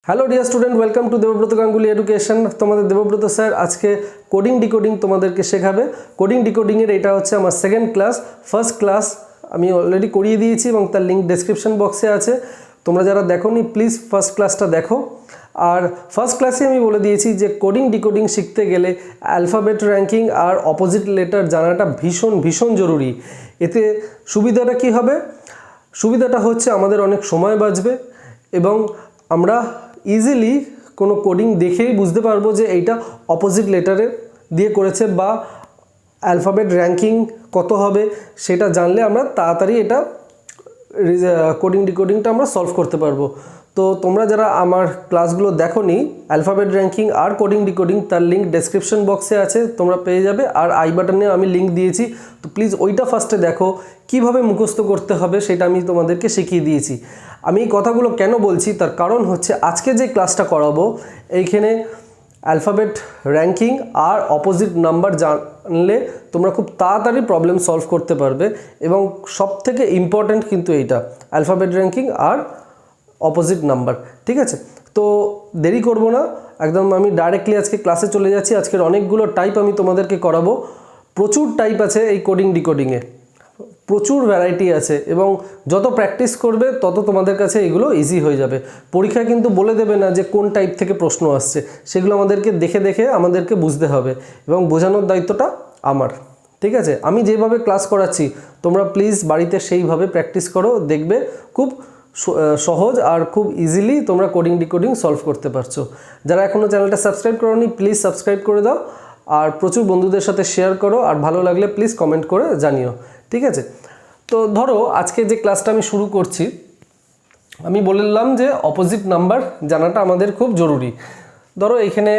Hello dear student welcome to Debabrata Ganguly education. तुम्हारे Debabrata sir आज के कोडिंग डिकोडिंग तुम्हादेरके शेखाबे। कोडिंग डिकोडिंग एटा होच्छे आमार सेकेंड क्लास। फर्स्ट क्लास आमी अलरेडी करिए दिएछि एबं तार लिंक डेसक्रिप्शन बक्से आछे। तोमरा जारा देखोनी प्लिज फर्स्ट क्लासटा देखो। और फर्स्ट क्लासे आमी बोले दिएछि जे कोडिंग डिकोडिंग शिखते गेले अल्फाबेट रैंकिंग और अपोजिट लेटार जानाटा भीषण भीषण जरूरी। एते सुविधाटा कि होबे? सुविधाटा होच्छे आमादेर अनेक समय बाँचबे एबं आमरा इजिली कोनो कोडिंग देखेई बुझते पारबो जे एटा अपोजिट लेटारे दिए करेছে बा अल्फाबेट रैंकिंग कत होबे सेटा जानले आमरा ताड़ाताड़ी एटा कोडिंग डिकोडिंगटा आमरा सल्व करते पारबो। तो तोमरा जारा आमार क्लासगुलो देखोनी अल्फाबेट रैंकिंग और कोडिंग डिकोडिंग तार लिंक डेसक्रिप्शन बक्से आछे, तोमरा पेये जाबे। और आई बाटने आमी लिंक दिएछि, तो प्लिज ओइटा फार्स्टे देखो किभाबे मुखस्थ करते होबे सेटा आमी तोमादेरके शिखिए दिएछि। আমি এই কথাগুলো কেন বলছি তার কারণ হচ্ছে আজকে যে ক্লাসটা করাবো এইখানে অ্যালফাবেট র্যাঙ্কিং আর অপোজিট নাম্বার জানলে তোমরা খুব তাড়াতাড়ি প্রবলেম সলভ করতে পারবে এবং সবথেকে ইম্পর্টেন্ট কিন্তু এইটা অ্যালফাবেট র্যাঙ্কিং আর অপোজিট নাম্বার। ঠিক আছে, তো দেরি করব না, একদম আমি ডাইরেক্টলি আজকে ক্লাসে চলে যাচ্ছি। আজকের অনেকগুলো টাইপ আমি তোমাদেরকে করাবো। প্রচুর টাইপ আছে এই কোডিং ডিকোডিংয়ে, প্রচুর ভ্যারাইটি আছে এবং যত প্র্যাকটিস করবে তত তোমাদের কাছে এগুলো ইজি হয়ে যাবে। পরীক্ষা কিন্তু বলে দেবে না যে কোন টাইপ থেকে প্রশ্ন আসছে, সেগুলো আমাদেরকে দেখে দেখে আমাদেরকে বুঝতে হবে এবং বোঝানোর দায়িত্বটা আমার। ঠিক আছে, আমি যেভাবে ক্লাস করাচ্ছি তোমরা প্লিজ বাড়িতে সেইভাবে প্র্যাকটিস করো, দেখবে খুব সহজ আর খুব ইজিলি তোমরা কোডিং ডিকোডিং সলভ করতে পারছো। যারা এখনও চ্যানেলটা সাবস্ক্রাইব করোনি প্লিজ সাবস্ক্রাইব করে দাও আর প্রচুর বন্ধুদের সাথে শেয়ার করো আর ভালো লাগলে প্লিজ কমেন্ট করে জানিও। ঠিক আছে, তো ধরো আজকে যে ক্লাসটা আমি শুরু করছি, আমি বললাম যে অপোজিট নাম্বার জানাটা আমাদের খুব জরুরি। ধরো এখানে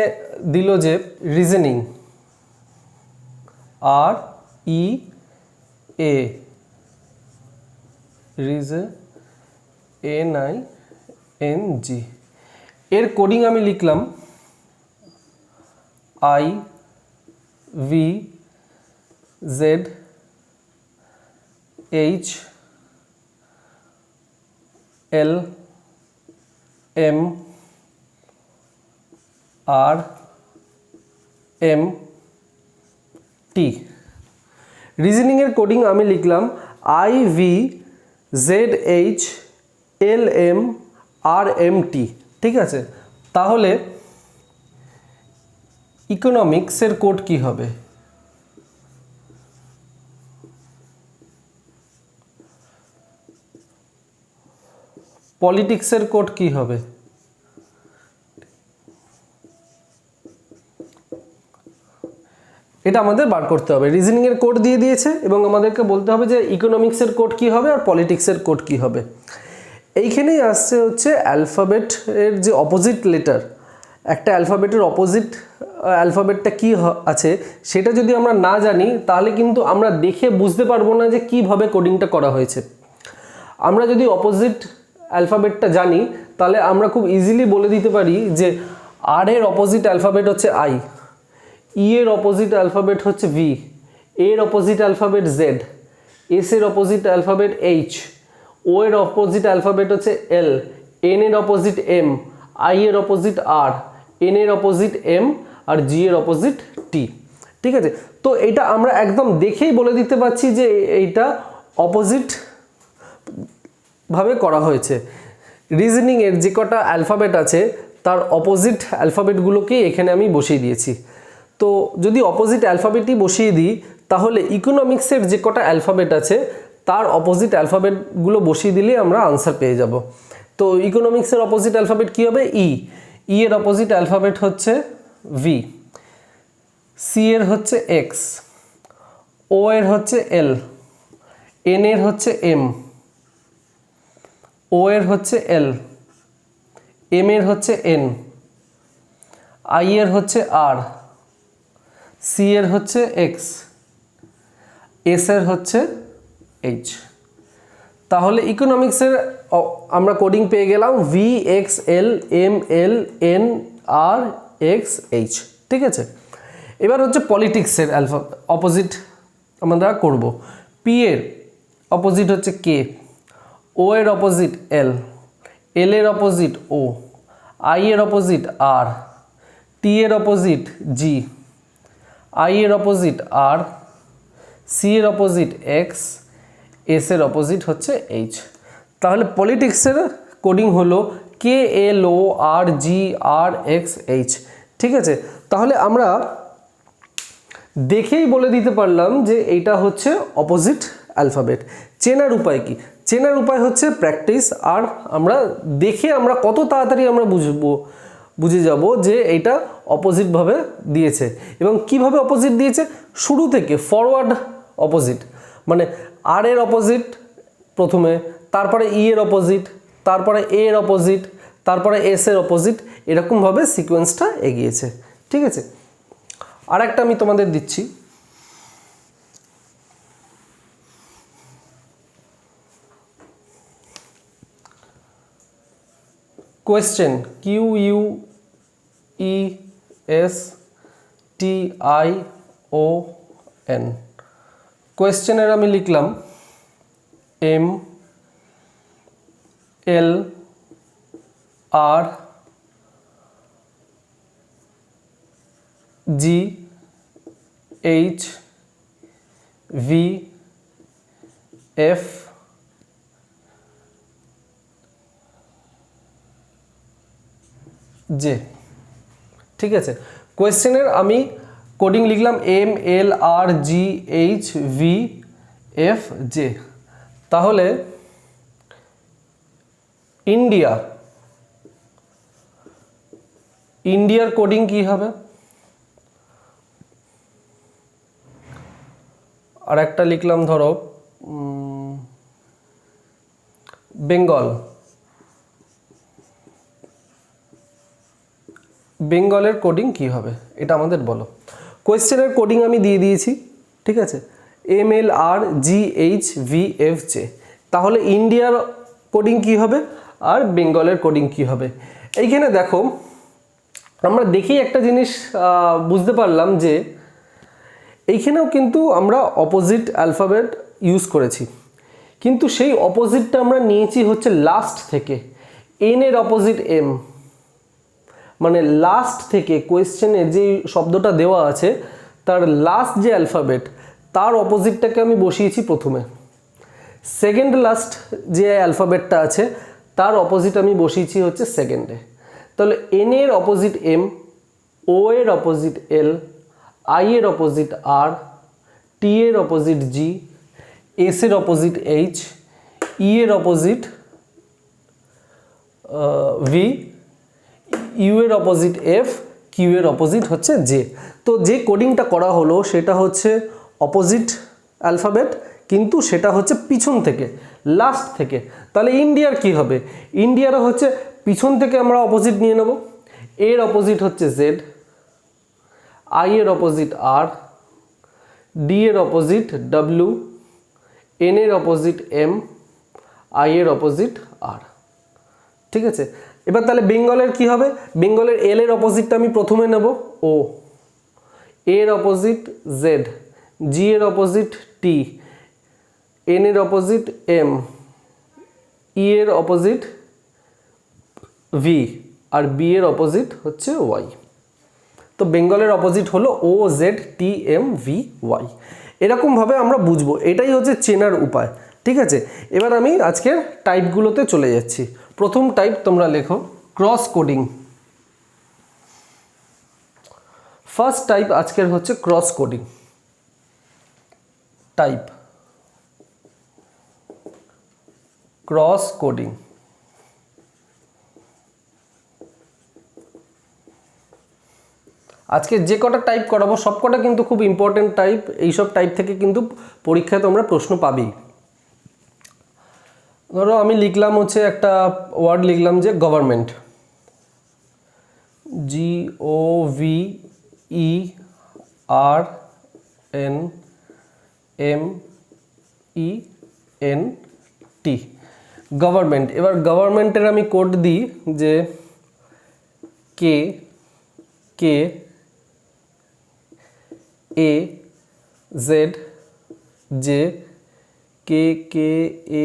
দিল যে রিজনিং আর ই এ NING এর কোডিং আমি লিখলাম IVZ HLMRMT। রিজনিং এর কোডিং আমি লিখলাম IVZHLMRMT। ঠিক আছে, তাহলে ইকোনমিক্সের কোড কি হবে? পলিটিক্সের কোড কি হবে? এটা আমাদের বার করতে হবে। রিজনিং এর কোড দিয়ে দিয়েছে এবং আমাদেরকে বলতে হবে যে ইকোনমিক্সের কোড কি হবে আর পলিটিক্সের কোড কি হবে। এইখানেই আসছে হচ্ছে অ্যালফাবেটের যে অপোজিট লেটার, একটা অ্যালফাবেটের অপোজিট অ্যালফাবেটটা কি আছে সেটা যদি আমরা না জানি তাহলে কিন্তু আমরা দেখে বুঝতে পারবো না যে কিভাবে কোডিংটা করা হয়েছে। আমরা যদি অপোজিট অ্যালফাবেটটা জানি তাহলে আমরা খুব ইজিলি বলে দিতে পারি যে আর এর অপোজিট অ্যালফাবেট হচ্ছে আই, ই এর অপোজিট অ্যালফাবেট হচ্ছে ভি, এর অপোজিট অ্যালফাবেট জেড, এস এর অপোজিট অ্যালফাবেট এইচ, ও এর অপোজিট অ্যালফাবেট হচ্ছে এল, এন এর অপোজিট এম, আই এর অপোজিট আর, এন এর অপোজিট এম আর জি এর অপোজিট টি। ঠিক আছে, তো এটা আমরা একদম দেখেই বলে দিতে পারছি যে এইটা অপোজিট ভাবে করা হয়েছে। রিজনিং এর যে কটা অ্যালফাবেট আছে তার অপোজিট অ্যালফাবেটগুলোকেই এখানে আমি বসিয়ে দিয়েছি। তো যদি অপোজিট অ্যালফাবেটই বসিয়ে দিই তাহলে ইকোনমিক্সের যে কটা অ্যালফাবেট আছে তার অপোজিট অ্যালফাবেটগুলো বসিয়ে দিলে আমরা আনসার পেয়ে যাব। তো ইকোনমিক্সের অপোজিট অ্যালফাবেট কী হবে? ই, ই এর অপোজিট অ্যালফাবেট হচ্ছে ভি, সি এর হচ্ছে এক্স, ও এর হচ্ছে এল, এন এর হচ্ছে এম, ও এর হচ্ছে এল, এম এর হচ্ছে এন, আই এর হচ্ছে আর, সি এর হচ্ছে এক্স, এস এর হচ্ছে এইচ। তাহলে ইকোনমিক্সের আমরা কোডিং পেয়ে গেলাম V X L M L N R X H. ঠিক আছে, এবার হচ্ছে পলিটিক্সের অপোজিট আমরা করব। পি এর অপোজিট হচ্ছে কে, ও এর অপোজিট এল, এল এর অপোজিট ও, আই এর অপোজিট আর, টি এর অপোজিট জি, আই এর অপোজিট আর, সি এর অপোজিট এক্স, এস এর অপোজিট হচ্ছে এইচ। তাহলে পলিটিক্সের কোডিং হলো কে এল ও আর জি আর এক্স এইচ। ঠিক আছে, তাহলে আমরা দেখেই বলে দিতে পারলাম যে এইটা হচ্ছে অপোজিট অ্যালফাবেট। চেনার উপায় কি? চেনার উপায় হচ্ছে প্র্যাকটিস, আর আমরা দেখে আমরা কত তাড়াতাড়ি আমরা বুঝে যাব যে এইটা অপোজিটভাবে দিয়েছে এবং কিভাবে অপোজিট দিয়েছে। শুরু থেকে ফরওয়ার্ড অপোজিট, মানে আর এর অপোজিট প্রথমে, তারপরে ই এর অপোজিট, তারপরে এ এর অপোজিট, তারপরে এস এর অপোজিট, এরকমভাবে সিকোয়েন্সটা এগিয়েছে। ঠিক আছে, আর একটা আমি তোমাদের দিচ্ছি। Question Q U E S T I O N. কোয়েশ্চেনের আমি লিখলাম M L R G H V F J. ঠিক আছে, কোয়েশ্চেনের আমি কোডিং লিখলাম M L R G H V F J. তাহলে ইন্ডিয়া, ইন্ডিয়ার কোডিং কি হবে? আর একটা লিখলাম ধরো বেঙ্গল, বেঙ্গলের কোডিং কি হবে এটা আমাদের বলো। কোয়েশ্চেনের কোডিং আমি দিয়ে দিয়েছি। ঠিক আছে, M L R G H V F J. তাহলে ইন্ডিয়ার কোডিং কি হবে আর বেঙ্গলের কোডিং কি হবে? এইখানে দেখো আমরা দেখেই একটা জিনিস বুঝতে পারলাম যে এইখানেও কিন্তু আমরা অপোজিট অ্যালফাবেট ইউজ করেছি, কিন্তু সেই অপোজিটটা আমরা নিয়েছি হচ্ছে লাস্ট থেকে। এন এর অপোজিট এম, মানে লাস্ট থেকে কোয়েশ্চেনে যে শব্দটা দেওয়া আছে তার লাস্ট যে অ্যালফাবেট তার অপোজিটটাকে আমি বসিয়েছি প্রথমে। সেকেন্ড লাস্ট যে অ্যালফাবেটটা আছে তার অপোজিট আমি বসিয়েছি হচ্ছে সেকেন্ডে। তাহলে এন এর অপোজিট এম, ও এর অপোজিট এল, আই এর অপোজিট আর, টি এর অপোজিট জি, এস এর অপোজিট এইচ, ই এর অপোজিট ভি, ইউ এর অপোজিট এফ, কিউ এর অপোজিট হচ্ছে জে। তো যে কোডিংটা করা হলো সেটা হচ্ছে অপোজিট অ্যালফাবেট, কিন্তু সেটা হচ্ছে পিছন থেকে, লাস্ট থেকে। তাহলে ইন্ডিয়ার কি হবে? ইন্ডিয়ারও হচ্ছে পিছন থেকে আমরা অপোজিট নিয়ে নেব। এর অপোজিট হচ্ছে জেড, আই এর অপোজিট আর, ডি এর অপোজিট ডাব্লিউ, এন এর অপোজিট এম, আই এর অপোজিট আর। ঠিক আছে, এবার তাহলে বেঙ্গলের কি হবে? বেঙ্গলের এল এর অপোজিটটা আমি প্রথমে নেব ও, এর অপোজিট জেড, জি এর অপোজিট টি, এন এর অপোজিট এম, ই এর অপোজিট ভি, আর বি এর অপোজিট হচ্ছে ওয়াই। তো বেঙ্গলের অপোজিট হলো O Z T M V Y. এরকমভাবে আমরা বুঝবো, এটাই হচ্ছে চেনার উপায়। ঠিক আছে, এবার আমি আজকের টাইপগুলোতে চলে যাচ্ছি। প্রথম টাইপ তোমরা লেখো ক্রস কোডিং। ফার্স্ট টাইপ আজকের হচ্ছে cross coding. Type cross coding. আজকে যে কটা টাইপ করাবো সব কটা কিন্তু খুব ইম্পর্টেন্ট টাইপ। এইসব টাইপ থেকে কিন্তু পরীক্ষায় তোমরা প্রশ্ন পাবেই। ধরো আমি লিখলাম হচ্ছে একটা ওয়ার্ড লিখলাম যে government, G O V E R N M E N T, government. এবার গভর্নমেন্টের আমি কোড দিই যে K K A Z J, K K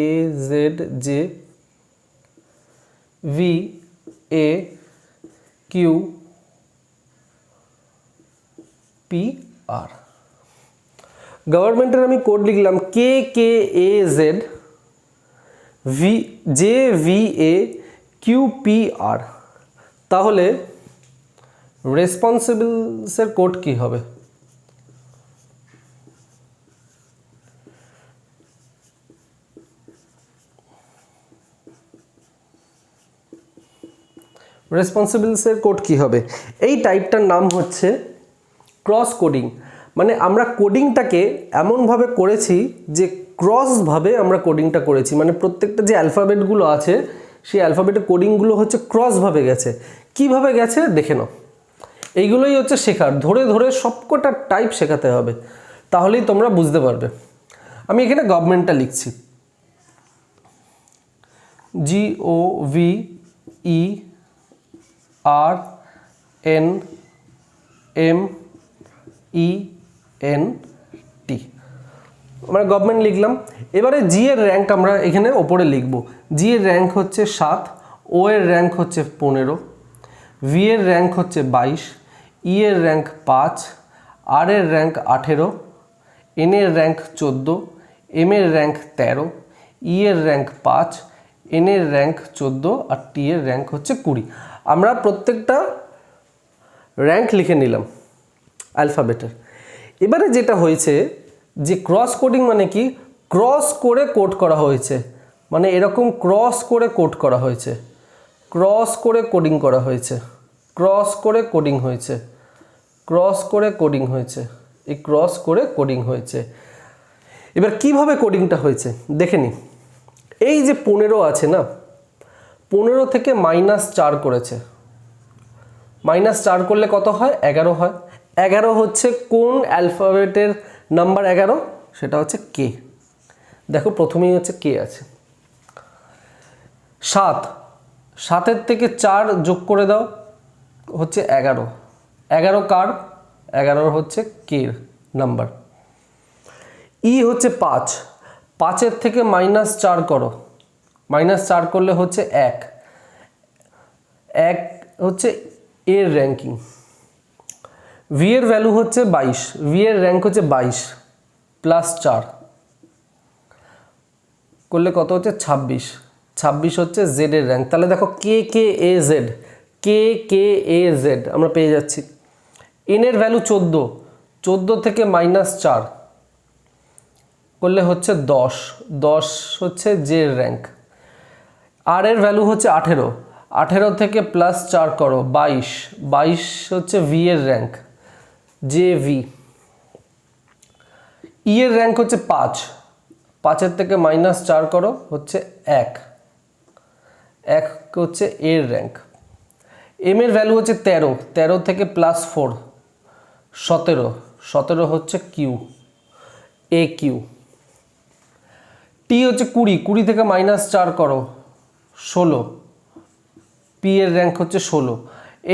A Z J, V A Q P R. গভর্নমেন্টের আমি কোড লিখলাম K K A Z V J V A Q P R. তাহলে রেসপন্সিবলসের কোড কি হবে? রেসপন্সিবলসের কোড কি হবে? এই টাইপটার নাম হচ্ছে ক্রস কোডিং। মানে আমরা কোডিংটাকে এমনভাবে করেছি যে ক্রসভাবে আমরা কোডিংটা করেছি, মানে প্রত্যেকটা যে অ্যালফাবেটগুলো আছে সেই অ্যালফাবেটের কোডিংগুলো হচ্ছে ক্রসভাবে গেছে। কিভাবে গেছে দেখে নাও। এইগুলোই হচ্ছে শেখার, ধরে ধরে সবকটা টাইপ শেখাতে হবে, তাহলেই তোমরা বুঝতে পারবে। আমি এখানে গভর্নমেন্টটা লিখছি, GOVERNMENT। আমরা গভর্নমেন্ট লিখলাম। এবারে জি এর র্যাঙ্ক আমরা এখানে ওপরে লিখব। জি এর র্যাঙ্ক হচ্ছে 7, ও এর র্যাঙ্ক হচ্ছে 15, ভি এর র্যাঙ্ক হচ্ছে 22, ই এর র্যাঙ্ক 5, আর এর র্যাঙ্ক 18, এন এর র্যাঙ্ক 14, এম এর র্যাঙ্ক 13, ই এর র্যাঙ্ক 5, এন এর র্যাঙ্ক 14 আর টি এর র্যাঙ্ক হচ্ছে 20। আমরা প্রত্যেকটা র্যাঙ্ক লিখে নিলাম অ্যালফাবেটের। এবারে যেটা হয়েছে যে ক্রস কোডিং মানে কি, ক্রস করে কোড করা হয়েছে, মানে এরকম ক্রস করে কোড করা হয়েছে, ক্রস করে কোডিং করা হয়েছে, ক্রস করে কোডিং হয়েছে, ক্রস করে কোডিং হয়েছে, এই ক্রস করে কোডিং হয়েছে। এবার কিভাবে কোডিংটা হয়েছে দেখে নি। এই যে 15 আছে না, 15 থেকে -4 করেছে। -4 করলে কত হয়? 11 হয়। 11 হচ্ছে কোন অ্যালফাবেটের নাম্বার 11? সেটা হচ্ছে কে। দেখো প্রথমেই হচ্ছে কে আছে। 7 থেকে 4 যোগ করে দাও, হচ্ছে 11। 11 কার? 11 হচ্ছে কে নাম্বার। ই হচ্ছে 5, 5 থেকে -4 করো, -4 করলে হচ্ছে 1 হচ্ছে এর র্যাঙ্কিং। ভি এর ভ্যালু হচ্ছে 22, ভি এর র্যাঙ্ক হচ্ছে 22 +4 করলে কত হচ্ছে? 26, 26 হচ্ছে জেড এর র্যাঙ্ক। তাহলে দেখো কে K A Z, K K A Z আমরা পেয়ে যাচ্ছি। এন এর ভ্যালু 14, 14 থেকে -4 করলে হচ্ছে 10, 10 হচ্ছে জে এর র্যাঙ্ক। আর এর ভ্যালু হচ্ছে 18, 18 থেকে +4 করো 22, 22 হচ্ছে ভি এর র্যাঙ্ক, জে ভি। ই এর র্যাঙ্ক হচ্ছে 5, 5 থেকে -4 করো হচ্ছে 1 হচ্ছে এর র্যাঙ্ক। এম এর ভ্যালু হচ্ছে 13, 13 থেকে +4 17, 17 হচ্ছে কিউ, এ কিউ। টি হচ্ছে 20, 20 থেকে -4 করো 16, পি এর র্যাঙ্ক হচ্ছে 16।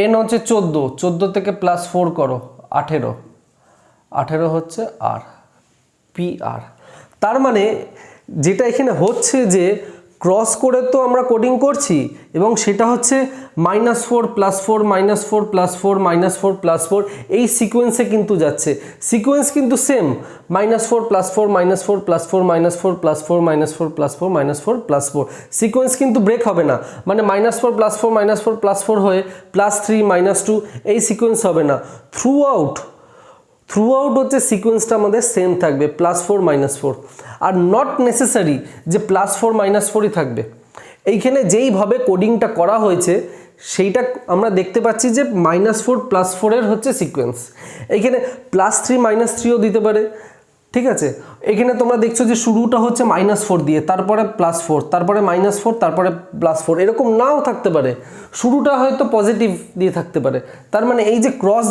এন হচ্ছে 14, 14 থেকে +4 করো 18, 18 হচ্ছে আর, পি আর। তার মানে যেটা এখানে হচ্ছে যে ক্রস করে তো আমরা কোডিং করছি এবং সেটা হচ্ছে -4 +4 -4 +4 -4 +4 এই সিকোয়েন্সে কিন্তু যাচ্ছে। সিকোয়েন্স কিন্তু সেম, -4 +4 -4 +4 -4 +4 -4 +4 -4 +4। সিকোয়েন্স কিন্তু ব্রেক হবে না, মানে -4 +4 -4 +4 হয়ে +3 -2 এই সিকোয়েন্স হবে না। থ্রু আউট হচ্ছে সিকোয়েন্সটা আমাদের সেম থাকবে, +4 -4। আর নট নেসেসারি যে +4 -4ই থাকবে। এইখানে যেইভাবে কোডিংটা করা হয়েছে সেইটা আমরা দেখতে পাচ্ছি যে -4 +4 এর হচ্ছে সিকোয়েন্স। এইখানে +3 -3ও দিতে পারে, ঠিক আছে। এখানে তোমরা দেখছো যে শুরুটা হচ্ছে -4 দিয়ে, তারপরে +4, তারপরে -4, তারপরে +4, এরকম নাও থাকতে পারে। শুরুটা হয়তো পজিটিভ দিয়ে থাকতে পারে। তার মানে এই যে ক্রস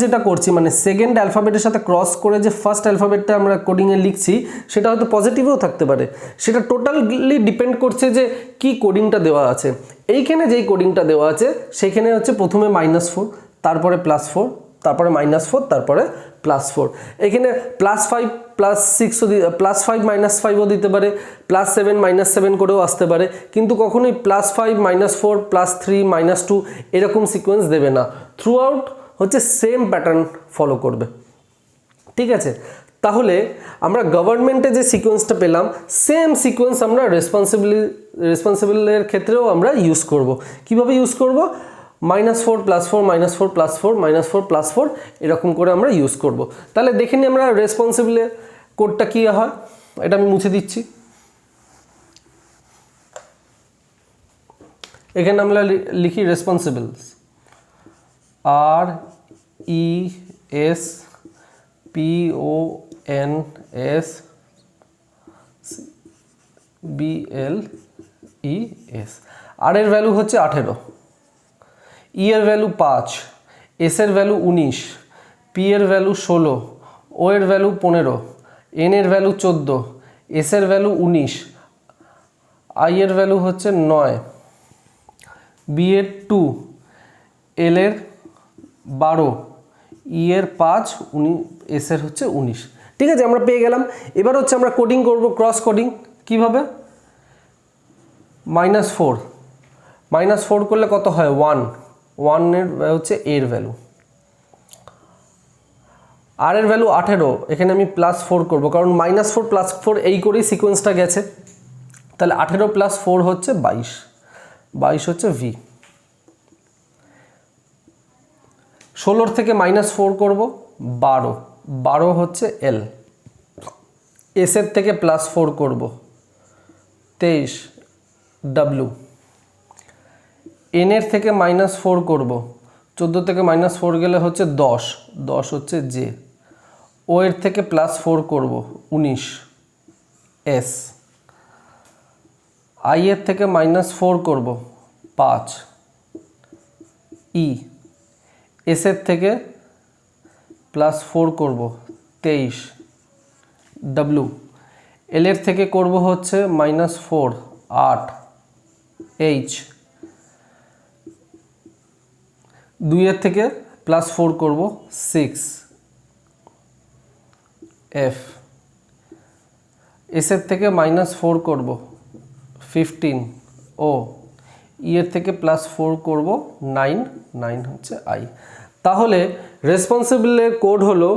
যেটা করছি, মানে সেকেন্ড অ্যালফাবেটের সাথে ক্রস করে যে ফার্স্ট অ্যালফাবেটটা আমরা কোডিংয়ে লিখছি সেটা হয়তো পজিটিভও থাকতে পারে। সেটা টোটালি ডিপেন্ড করছে যে কি কোডিংটা দেওয়া আছে। এইখানে যেই কোডিংটা দেওয়া আছে সেখানে হচ্ছে প্রথমে -4, তারপরে +4, তারপরে -4 তারপরে +4। এখানে +5 +6 +5 -5ও দিতে পারে, +7 -7 করেও আসতে পারে, কিন্তু কখনোই +5 -4 +3 -2 এরকম সিকোয়েন্স দেবে না। থ্রু আউট হচ্ছে সেম প্যাটার্ন ফলো করবে, ঠিক আছে। তাহলে আমরা গভর্নমেন্টে যে সিকোয়েন্সটা পেলাম সেম সিকোয়েন্স আমরা রেসপন্সিবলের ক্ষেত্রেও আমরা ইউজ করব। কিভাবে ইউজ করব? -4 +4 -4 +4 -4 +4 এরকম করে আমরা ইউজ করব। তাহলে দেখে নিই আমরা রেসপন্সিবলের কোডটা কী হয়। এটা আমি মুছে দিচ্ছি। এখানে আমরা লিখি রেসপন্সিবলস, RESPONSBLES। আর এর ভ্যালু হচ্ছে 18, ই এর ভ্যালু 5, এস এর ভ্যালু 19, পি এর ভ্যালু 16, ও এর ভ্যালু 15, এন এর ভ্যালু 14, এস এর ভ্যালু 19, আই এর ভ্যালু হচ্ছে 9, বি এর 2, এল এর 12, ই এর 5, এস এর হচ্ছে 19। ঠিক আছে, আমরা পেয়ে গেলাম। এবার হচ্ছে আমরা কোডিং করব, ক্রস কোডিং। কিভাবে? -4 করলে কত হয়? 1 এর হচ্ছে এর ভ্যালু, আর এর ভ্যালু 18, এখানে আমি +4 করব, কারণ -4 +4 এই করেই সিকোয়েন্সটা গেছে। তাহলে 18 + 4 হচ্ছে 22 হচ্ছে ভি। 16 থেকে -4 করব, 12 হচ্ছে এল। এস এর থেকে +4 করব, 23 ডাব্লিউ। এন এর থেকে -4 করব, 14 থেকে -4 গেলে হচ্ছে 10 হচ্ছে জে। ও এর থেকে +4 করব, 19 এস। আই এর থেকে -4 করব, 5 ই। এস এর থেকে +4 করব, 23 ডাব্লিউ। এল এর থেকে করব হচ্ছে -4 8 এইচ। 2 এর থেকে +4 করব, 6 এফ। এস এর থেকে -4 করব, 15 ও। ই এর থেকে +4 করব, 9 হচ্ছে আই। তাহলে রেসপন্সিবলের কোড হলো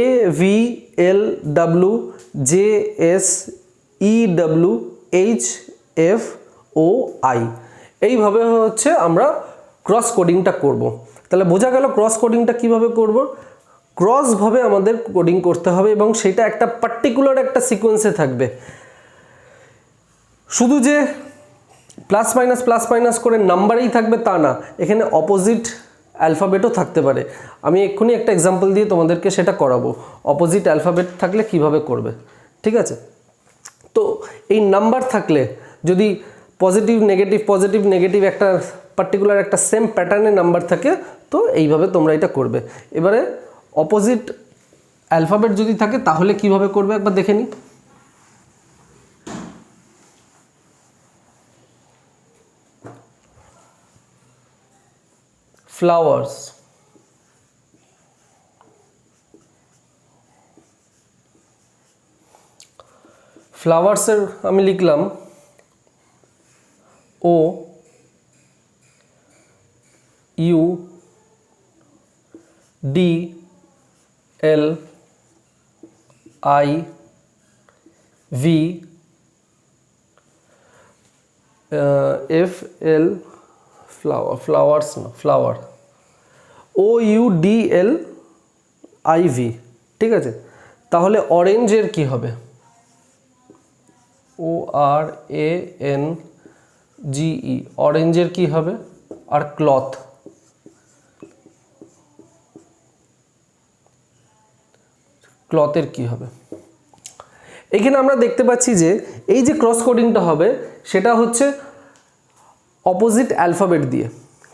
AVLWJSEWHFOI। এইভাবে হচ্ছে আমরা ক্রস কোডিংটা করব। তাহলে বোঝা গেল ক্রস কোডিংটা কিভাবে করব। ক্রসভাবে আমাদের কোডিং করতে হবে এবং সেটা একটা পার্টিকুলার একটা সিকোয়েন্সে থাকবে। শুধু যে প্লাস মাইনাস করে নাম্বারেই থাকবে তা না, এখানে অপোজিট অ্যালফাবেটও থাকতে পারে। আমি এক্ষুনি একটা এক্সাম্পল দিয়ে তোমাদেরকে সেটা করাবো, অপোজিট অ্যালফাবেট থাকলে কিভাবে করবে। ঠিক আছে, তো এই নাম্বার থাকলে যদি পজিটিভ নেগেটিভ একটা পার্টিকুলার একটা সেম প্যাটার্নের নাম্বার থাকে, তো এইভাবে তোমরা এটা করবে। এবারে অপোজিট অ্যালফাবেট যদি থাকে তাহলে কিভাবে করবে একবার দেখে নিই। ফ্লাওয়ার্স, ফ্লাওয়ার্সের আমি লিখলাম O U D L I V F L flowers না ফ্লাওয়ার OUDLIV। ঠিক আছে, তাহলে অরেঞ্জের কি হবে? ORANGE, অরেঞ্জের কি হবে? আর ক্লথ, ক্লথের কি হবে? এখানে আমরা দেখতে পাচ্ছি যে এই যে ক্রস কোডিংটা হবে সেটা হচ্ছে অপোজিট অ্যালফাবেট দিয়ে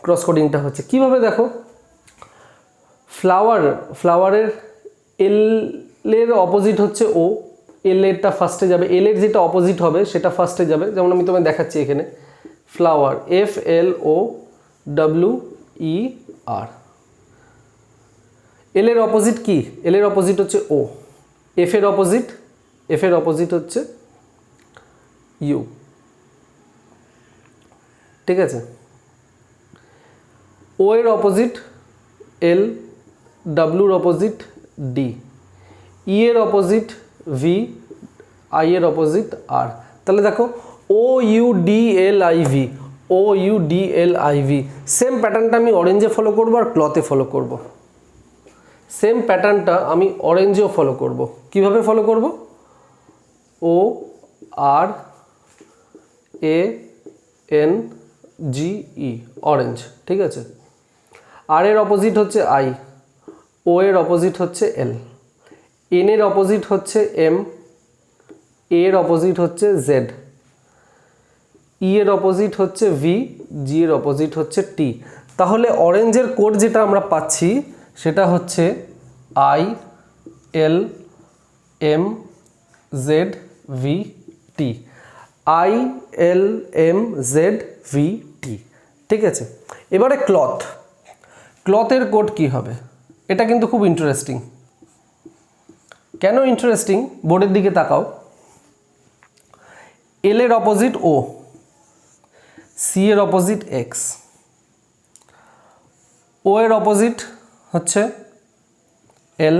ক্রস কোডিংটা হচ্ছে। কিভাবে দেখো, ফ্লাওয়ারের এল এর অপোজিট হচ্ছে ও, এল এরটা ফার্স্টে যাবে, এল এর যেটা অপোজিট হবে সেটা ফার্স্টে যাবে। যেমন আমি তোমায় দেখাচ্ছি এখানে, ফ্লাওয়ার FLOWER। এল এর অপোজিট কি? এল এর অপোজিট হচ্ছে ও। এফ এর অপোজিট হচ্ছে ইউ, ঠিক আছে। ও এর অপোজিট এল, ডাব্লুর অপোজিট ডি, ই এর অপোজিট ভি, আই এর অপোজিট আর। তাহলে দেখো O U D L I V, O U D L I V, same প্যাটার্নটা আমি অরেঞ্জে ফলো করবো আর ক্লথে ফলো করব। সেম প্যাটার্নটা আমি অরেঞ্জেও ফলো করব। কিভাবে ফলো করব? ও আর A N G E, orange, ঠিক আছে। আর এর অপোজিট হচ্ছে আই, ও এর অপোজিট হচ্ছে এল, এন এর অপোজিট হচ্ছে এম, এর অপোজিট হচ্ছে জেড, ই এর অপোজিট হচ্ছে ভি, জি এর অপোজিট হচ্ছে টি। তাহলে অরেঞ্জের কোড যেটা আমরা পাচ্ছি সেটা হচ্ছে I L M Z V T, I L M Z V T, ঠিক আছে। এবারে ক্লথের কোড কি হবে? এটা কিন্তু খুব ইন্টারেস্টিং। কেন ইন্টারেস্টিং? বোর্ডের দিকে তাকাও। এল এর অপোজিট ও, সি এর অপোজিট এক্স, ও এর অপোজিট হচ্ছে এল,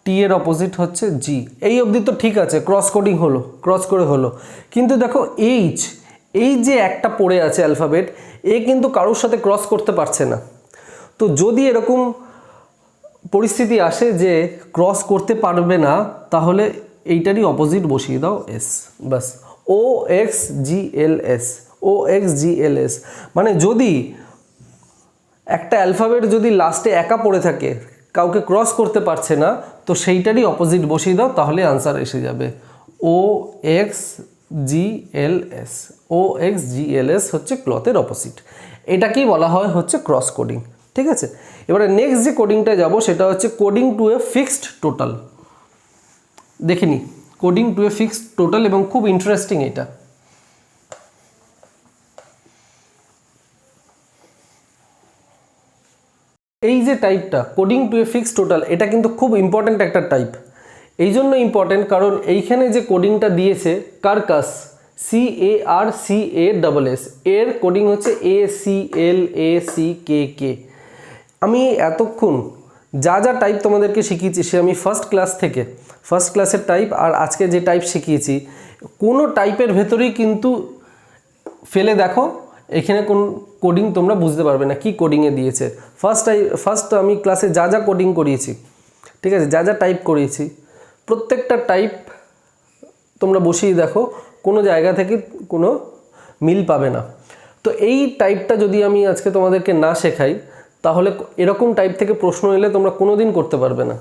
টি এর অপোজিট হচ্ছে জি। এই অবধি তো ঠিক আছে, ক্রস কোডিং হলো, ক্রস করে হলো। কিন্তু দেখো এইচ, এই যে একটা পড়ে আছে অ্যালফাবেট, এ কিন্তু কারোর সাথে ক্রস করতে পারছে না। তো যদি এরকম পরিস্থিতি আসে যে ক্রস করতে পারবে না, তাহলে এইটারই অপোজিট বসিয়ে দাও এস, বাস। ও এক্স জি এল এস, ও এক্স জি এল এস, মানে যদি একটা অ্যালফাবেট যদি লাস্টে একা পড়ে থাকে, কাউকে ক্রস করতে পারছে না, তো সেইটারই অপোজিট বসিয়ে দাও, তাহলে আনসার এসে যাবে ও এক্স জি এল এস। ও এক্স জি এল এস হচ্ছে ক্লথের অপোজিট। এটাকেই বলা হয় হচ্ছে ক্রস কোডিং, ঠিক আছে। এবারে নেক্সট যে কোডিংটা যাব সেটা হচ্ছে coding to a fixed total. দেখিনি coding to a fixed total, এবং খুব ইন্টারেস্টিং এটা। এই যে টাইপটা coding to a fixed total, এটা কিন্তু খুব ইম্পর্ট্যান্ট একটা টাইপ। এই জন্য ইম্পর্ট্যান্ট কারণ এইখানে যে কোডিংটা দিয়েছে carcass, C A R C A double S, এর কোডিং হচ্ছে A C L A C K কে। আমি এতক্ষণ যা যা টাইপ তোমাদেরকে শিখিয়েছি, সে আমি ফার্স্ট ক্লাসের টাইপ আর আজকে যে টাইপ শিখিয়েছি, কোনো টাইপের ভেতরেই কিন্তু ফেলে দেখো, এখানে কোন কোডিং তোমরা বুঝতে পারবে না কি কোডিংয়ে দিয়েছে। ফার্স্ট আমি ক্লাসে যা যা কোডিং করিয়েছি, ঠিক আছে, যা যা টাইপ করিয়েছি, প্রত্যেকটা টাইপ তোমরা বসিয়ে দেখো, কোনো জায়গা থেকে কোনো মিল পাবে না। তো এই টাইপটা যদি আমি আজকে তোমাদেরকে না শেখাই, তাহলে এরকম টাইপ থেকে প্রশ্ন এলে তোমরা কোনো দিন করতে পারবে না।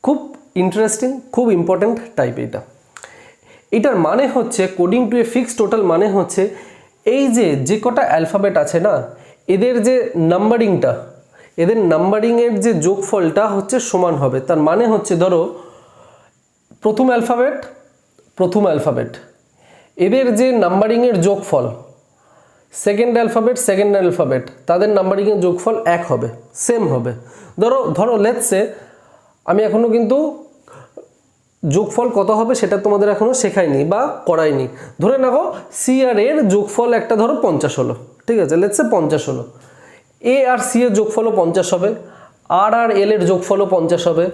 খুব ইন্টারেস্টিং, খুব ইম্পর্ট্যান্ট টাইপ এইটা। এটার মানে হচ্ছে coding to a fixed total মানে হচ্ছে এই যে কটা অ্যালফাবেট আছে না, এদের যে নাম্বারিংটা, এদের নাম্বারিংয়ের যে যোগফলটা হচ্ছে সমান হবে। তার মানে হচ্ছে ধরো প্রথম অ্যালফাবেট, এদের যে নাম্বারিংয়ের যোগফল, সেকেন্ড অ্যালফাবেট, তাদের নাম্বারিংয়ের যোগফল এক হবে, সেম হবে। ধরো লেটস সে, আমি এখনও কিন্তু যোগফল কত হবে সেটা তোমাদের এখনও শেখাইনি বা করাইনি। ধরে নাও সি আর এর যোগফল একটা ধরো 50 হলো, ঠিক আছে, লেটস সে 50 হলো। এ আর সি এর যোগফলও 50 হবে, আর এল এর যোগফলও 50 হবে,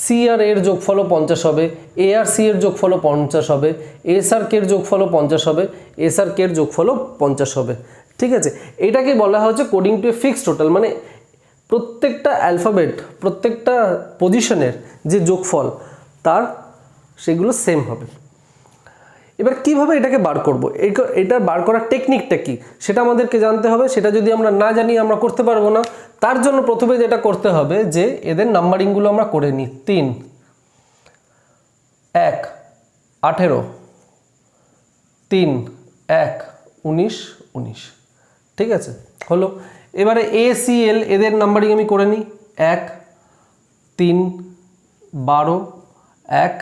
সি আর এর যোগফলও 50 হবে, এ আর সি এর যোগফলও 50 হবে, এস আর কে এর যোগফলও 50 হবে, এস আর কে এর যোগফলও 50 হবে, ঠিক আছে। এটাকে বলা হচ্ছে coding to a fixed total, মানে প্রত্যেকটা অ্যালফাবেট, প্রত্যেকটা পজিশনের যে যোগফল তার সেগুলো সেম হবে। এবার কিভাবে এটাকে বার করব, এটা বার করার টেকনিকটা কি সেটা আমাদেরকে জানতে হবে। সেটা যদি আমরা না জানি আমরা করতে পারবো না। তার জন্য প্রথমে যেটা করতে হবে যে এদের নাম্বারিংগুলো আমরা করে নিই। 3, 1, 18, 3, 1, 19, 19, ঠিক আছে, হলো। এবারে এ সি এল এদের নাম্বারিং আমি করে নিই। 1, 3, 12, 1,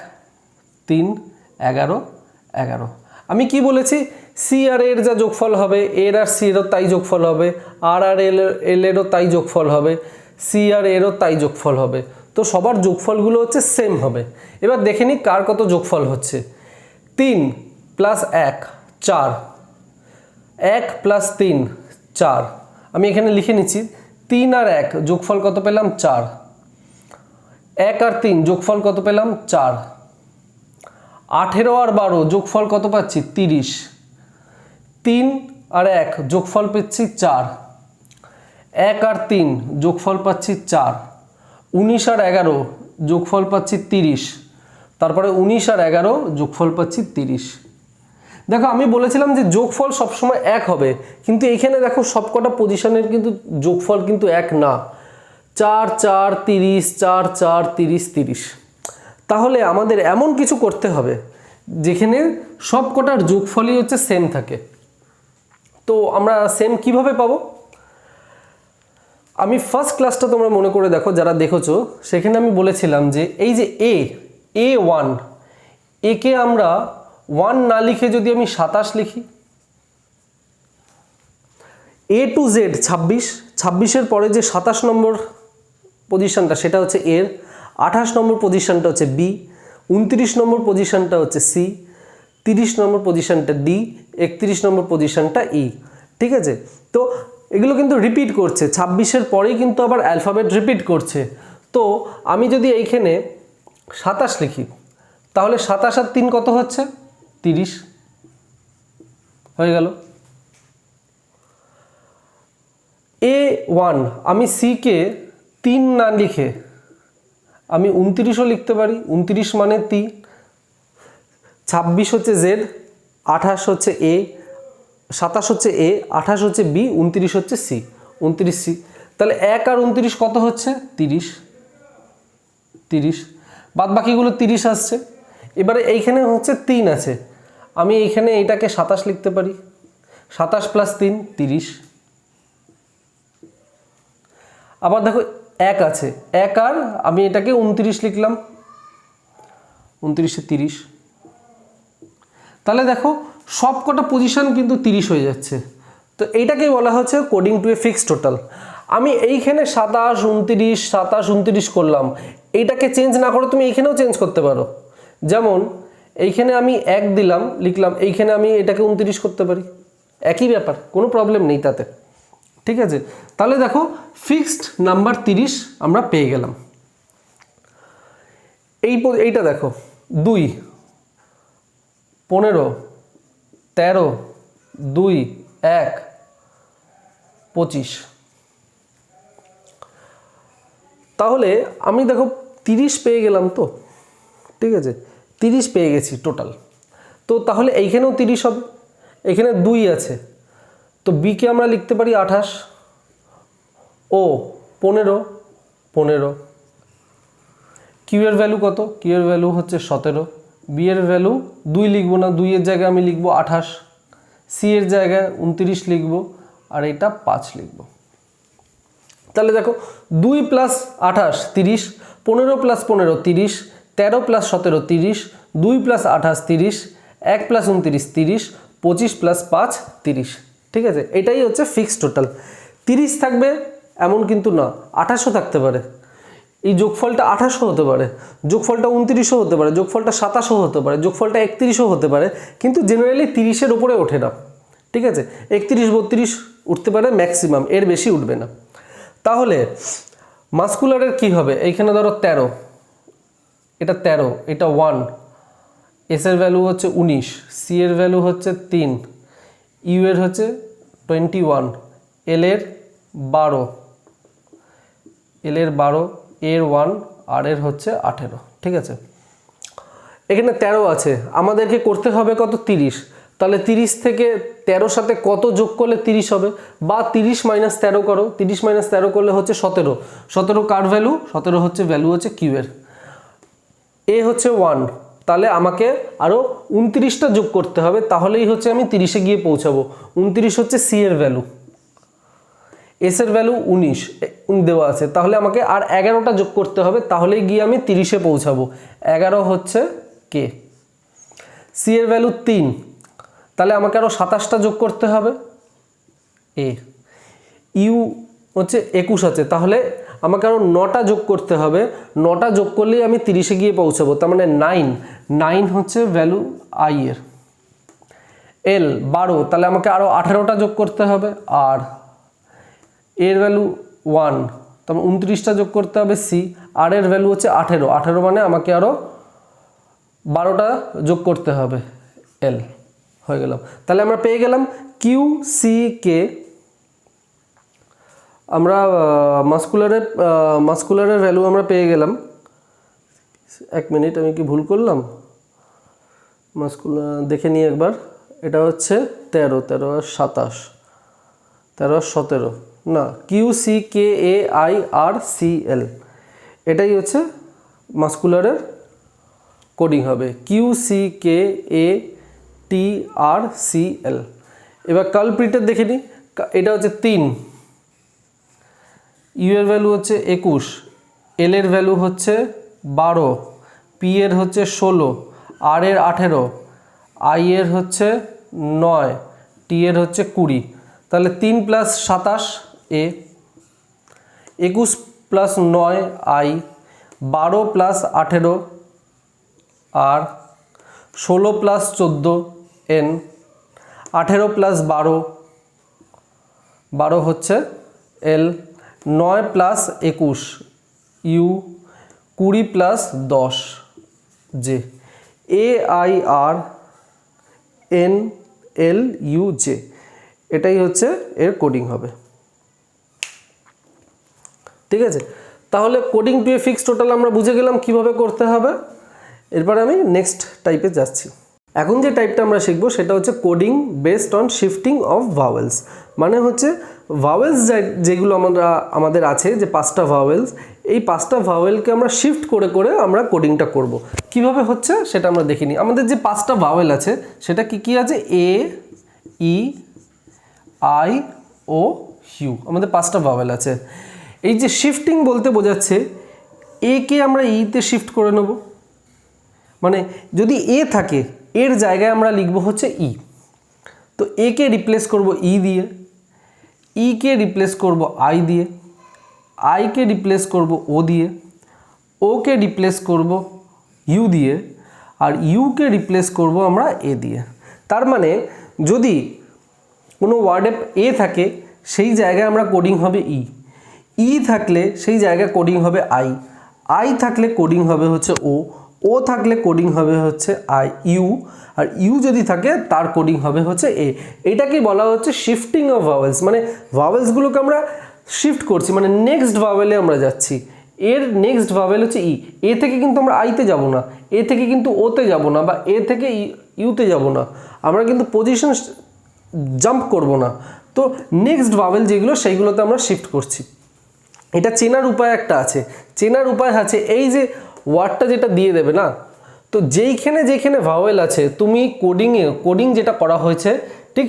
3, 11, 11। আমি কি বলেছি, সি আর এর যা যোগফল হবে, এর আর সি এরও তাই যোগফল হবে, আর এল এরও তাই যোগফল হবে, সি আর এরও তাই যোগফল হবে। তো সবার যোগফলগুলো হচ্ছে সেম হবে। এবার দেখে নিই কার কত যোগফল হচ্ছে। 3 প্লাস 1 4, 1 প্লাস 3 4। আমি এখানে লিখে নিচ্ছি 3 আর 1 যোগফল কত পেলাম 4, 1 আর 3 যোগফল কত পেলাম 4, 18 আর 12 যোগফল কত পাচ্ছি 30, 3 আর 1 যোগফল পাচ্ছি 4, 1 আর 3 যোগফল পাচ্ছি 4, 19 আর 11 যোগফল পাচ্ছি 30, তারপরে 19 আর 11 যোগফল পাচ্ছি 30। দেখো আমি বলেছিলাম যে যোগফল সবসময় এক হবে, কিন্তু এখানে দেখো সবকটা পজিশনের কিন্তু যোগফল কিন্তু এক না। 4 4 30, 4 4 30 30। তাহলে আমাদের এমন কিছু করতে হবে যেখানে সবকটার যোগফলই হচ্ছে সেম থাকে। তো আমরা সেম কিভাবে পাবো? আমি ফার্স্ট ক্লাসটা তোমরা মনে করে দেখো, যারা দেখেছো সেখানে আমি বলেছিলাম যে এই যে A1, একে আমরা 1 না লিখে যদি আমি 27 লিখি, A to Z 26, 26-এর পরে যে 27 নম্বর পজিশনটা সেটা হচ্ছে এর, 28 নম্বর পজিশনটা হচ্ছে বি, 29 নম্বর পজিশনটা হচ্ছে সি, 30 নম্বর পজিশনটা ডি, 31 নম্বর পজিশনটা ই। ঠিক আছে, তো এগুলো কিন্তু রিপিট করছে, 26-এর পরেই কিন্তু আবার অ্যালফাবেট রিপিট করছে। তো আমি যদি এইখানে 27 লিখি, তাহলে 27 আর 3 কত হচ্ছে 30 হয়ে গেল। A1 আমি সিকে 3 না লিখে আমি 29ও লিখতে পারি, 29 মানে 3, 26 হচ্ছে জেড, 28 হচ্ছে এ, 27 হচ্ছে এ, 28 হচ্ছে বি, 29 হচ্ছে সি, 29 সি। তাহলে 1 আর 29 কত হচ্ছে 30, 30, বাদ বাকিগুলো 30 আসছে। এবারে এইখানে হচ্ছে 3 আছে, আমি এইখানে এইটাকে 27 লিখতে পারি, 27 প্লাস 3 30। আবার দেখো 1 আছে, 1 আর আমি এটাকে 29 লিখলাম, 29 এ 30। তাহলে দেখো সবকটা পজিশন কিন্তু 30 হয়ে যাচ্ছে। তো এইটাকেই বলা হচ্ছে coding to a fixed total. আমি এইখানে 27 29 27 29 করলাম, এইটাকে চেঞ্জ না করে তুমি এইখানেও চেঞ্জ করতে পারো। যেমন এইখানে আমি 1 দিলাম লিখলাম, এইখানে আমি এটাকে 29 করতে পারি, একই ব্যাপার, কোনো প্রবলেম নেই তাতে। ঠিক আছে, তাহলে দেখো ফিক্সড নাম্বার 30 আমরা পেয়ে গেলাম। এইটা দেখো 2 15 13 2 1 25। তাহলে আমি দেখো 30 পেয়ে গেলাম। তো ঠিক আছে, 30 পেয়ে গেছি টোটাল। তো তাহলে এইখানেও 30 হবে, এখানে 2 আছে, তো বিকে আমরা লিখতে পারি 28, ও 15 15, কিউ এর ভ্যালু কত, কিউ এর ভ্যালু হচ্ছে 17, বি এর ভ্যালু 2 লিখবো না, 2 এর জায়গায় আমি লিখবো 28, সি এর জায়গায় 29 লিখবো, আর এটা 5 লিখবো। তাহলে দেখো 2 plus 28 30, 15 plus 15 30, 13 plus 17 30, 2 plus 28 30, 1 plus 29 30, 25 plus 5 30। ঠিক আছে, এটাই হচ্ছে ফিক্সড টোটাল। 30 থাকবে এমন কিন্তু না, 28ও থাকতে পারে, এই যোগফলটা 28ও হতে পারে, যোগফলটা 29ও হতে পারে, যোগফলটা 27ও হতে পারে, যোগফলটা 31ও হতে পারে, কিন্তু জেনারেলি 30-এর উপরে ওঠে না। ঠিক আছে, 31 32 উঠতে পারে ম্যাক্সিমাম, এর বেশি উঠবে না। তাহলে মাস্কুলারের কি হবে, এইখানে ধরো 13, এটা 13, এটা 1, এস এর ভ্যালু হচ্ছে 19, সি এর ভ্যালু হচ্ছে 3, ইউ এর হচ্ছে 21, এল এর 12, এল এর 12, এর 1, আর এর হচ্ছে 18। ঠিক আছে, এখানে 13 আছে, আমাদেরকে করতে হবে কত 30। তাহলে 30 থেকে 13 সাথে কত যোগ করলে 30 হবে, বা 30 মাইনাস 13 করো, 30 মাইনাস 13 করলে হচ্ছে 17, 17 কার ভ্যালু, 17 হচ্ছে ভ্যালু হচ্ছে কিউ এর, এ হচ্ছে 1, তাহলে আমাকে আরও 29টা যোগ করতে হবে, তাহলেই হচ্ছে আমি 30-এ গিয়ে পৌঁছাবো। 29 হচ্ছে সি এর ভ্যালু, এস এর ভ্যালু 19 দেওয়া আছে, তাহলে আমাকে আর 11টা যোগ করতে হবে, তাহলেই গিয়ে আমি 30-এ পৌঁছাবো। 11 হচ্ছে কে, সি এর ভ্যালু 3, তাহলে আমাকে আরও 27টা যোগ করতে হবে, এ, ইউ হচ্ছে 21 আছে, তাহলে আমাকে আরও 9টা যোগ করতে হবে, 9টা যোগ করলেই আমি 30-এ গিয়ে পৌঁছাবো, তার মানে 9 হচ্ছে ভ্যালু আই এর। এল 12, তাহলে আমাকে আরও 18টা যোগ করতে হবে, আর এর ভ্যালু 1, তারপর 29টা যোগ করতে হবে সি, আর এর ভ্যালু হচ্ছে 18 মানে আমাকে আরও 12টা যোগ করতে হবে এল, হয়ে গেলাম। তাহলে আমরা পেয়ে গেলাম কিউ সি কে। আমরা মাস্কুলারের ভ্যালু আমরা পেয়ে গেলাম। 1 মিনিট, আমি কি ভুল করলাম? মাস্কুলার দেখে নিই একবার। এটা হচ্ছে 13, 13 আর 27, 13 আর 17 না, Q C K A I R C L, এটাই হচ্ছে মাস্কুলারের কোডিং হবে, Q C K A T R C L. এবার কালপ্রিটের দেখে নিই। এটা হচ্ছে 3, ইউ এর ভ্যালু হচ্ছে 21, এল এর ভ্যালু হচ্ছে 12, পি এর হচ্ছে 16, আর এর 18, আই এর হচ্ছে 9, টি এর হচ্ছে 20। তাহলে 3 + 27 এ, 21 + 9 আই, 12 + 18 আর, 16 + 14 এন, 18 + 12 হচ্ছে L, 9 + 21 U, 20 + 10 J, A I R N L U J, এটাই হচ্ছে এর কোডিং হবে। ঠিক আছে, তাহলে coding to a fixed total আমরা বুঝে গেলাম কিভাবে করতে হবে। এরপরে আমি নেক্সট টাইপে যাচ্ছি। এখন যে টাইপটা আমরা শিখবো সেটা হচ্ছে coding based on shifting of vowels. মানে হচ্ছে ভাওয়েলস যেগুলো আমাদের আছে, যে 5টা ভাওয়েলস, এই 5টা ভাওয়েলকে আমরা শিফট করে করে আমরা কোডিংটা করব। কিভাবে হচ্ছে সেটা আমরা দেখিনি। আমাদের যে 5টা ভাওয়েল আছে সেটা কি কি আছে? এ, ই, আই, ও, ইউ, আমাদের 5টা ভাওয়েল আছে। এই যে শিফটিং বলতে বোঝাচ্ছে এ কে আমরা ইতে শিফট করে নেব। মানে যদি এ থাকে, এর জায়গায় আমরা লিখব হচ্ছে ই, তো এ কে রিপ্লেস করব ই দিয়ে, ই কে রিপ্লেস করব আই দিয়ে, আই কে রিপ্লেস করব ও দিয়ে, ও কে রিপ্লেস করব ইউ দিয়ে, আর ইউ কে রিপ্লেস করব আমরা এ দিয়ে। তার মানে যদি কোনো ওয়ার্ডে এ থাকে সেই জায়গায় আমরা কোডিং হবে ই, ই থাকলে সেই জায়গায় কোডিং হবে আই, আই থাকলে কোডিং হবে হচ্ছে ও, ও থাকলে কোডিং হবে হচ্ছে আই ইউ, আর ইউ যদি থাকে তার কোডিং হবে হচ্ছে এ। এটাকে বলা হচ্ছে শিফটিং অফ ভাওয়েলস। মানে ভাওয়েলসগুলোকে আমরা শিফট করছি, মানে নেক্সট ভাওয়েলে আমরা যাচ্ছি। এর নেক্সট ভাওয়েল হচ্ছে ই, এ থেকে কিন্তু আমরা আইতে যাব না, এ থেকে কিন্তু ওতে যাব না, বা এ থেকে ইউতে যাব না, আমরা কিন্তু পজিশন জাম্প করব না। তো নেক্সট ভাওয়েল যেগুলো সেইগুলোতে আমরা শিফট করছি। এটা চেনার উপায় একটা আছে, চেনার উপায় আছে এই যে ওয়ার্ডটা যেটা দিয়ে দেবে না, তো যেইখানে ভাওয়েল আছে তুমি কোডিং যেটা করা হয়েছে ঠিক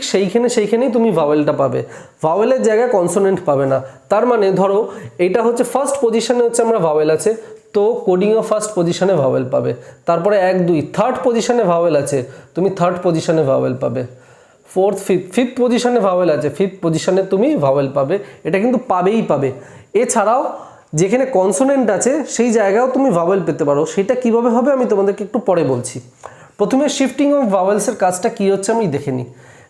সেইখানেই তুমি ভাওয়েলটা পাবে, ভাওয়েলের জায়গায় কনসোনেন্ট পাবে না। তার মানে ধরো এটা হচ্ছে ফার্স্ট পজিশনে হচ্ছে আমরা ভাওয়েল আছে, তো কোডিংও ফার্স্ট পজিশনে ভাওয়েল পাবে। তারপরে 1, 2 থার্ড পজিশনে ভাওয়েল আছে, তুমি থার্ড পজিশনে ভাওয়েল পাবে। ফোর্থ, ফিফথ পজিশনে ভাওয়েল আছে, ফিফথ পজিশনে তুমি ভাওয়েল পাবে। এটা কিন্তু পাবে। এছাড়াও যেখানে কনসোনেন্ট আছে সেই জায়গায়ও তুমি ভাওয়েল পেতে পারো। সেটা কিভাবে হবে আমি তোমাদেরকে একটু পরে বলছি। প্রথমে শিফটিং অফ ভাওয়েলসের কাজটা কি হচ্ছে আমি দেখে নিই।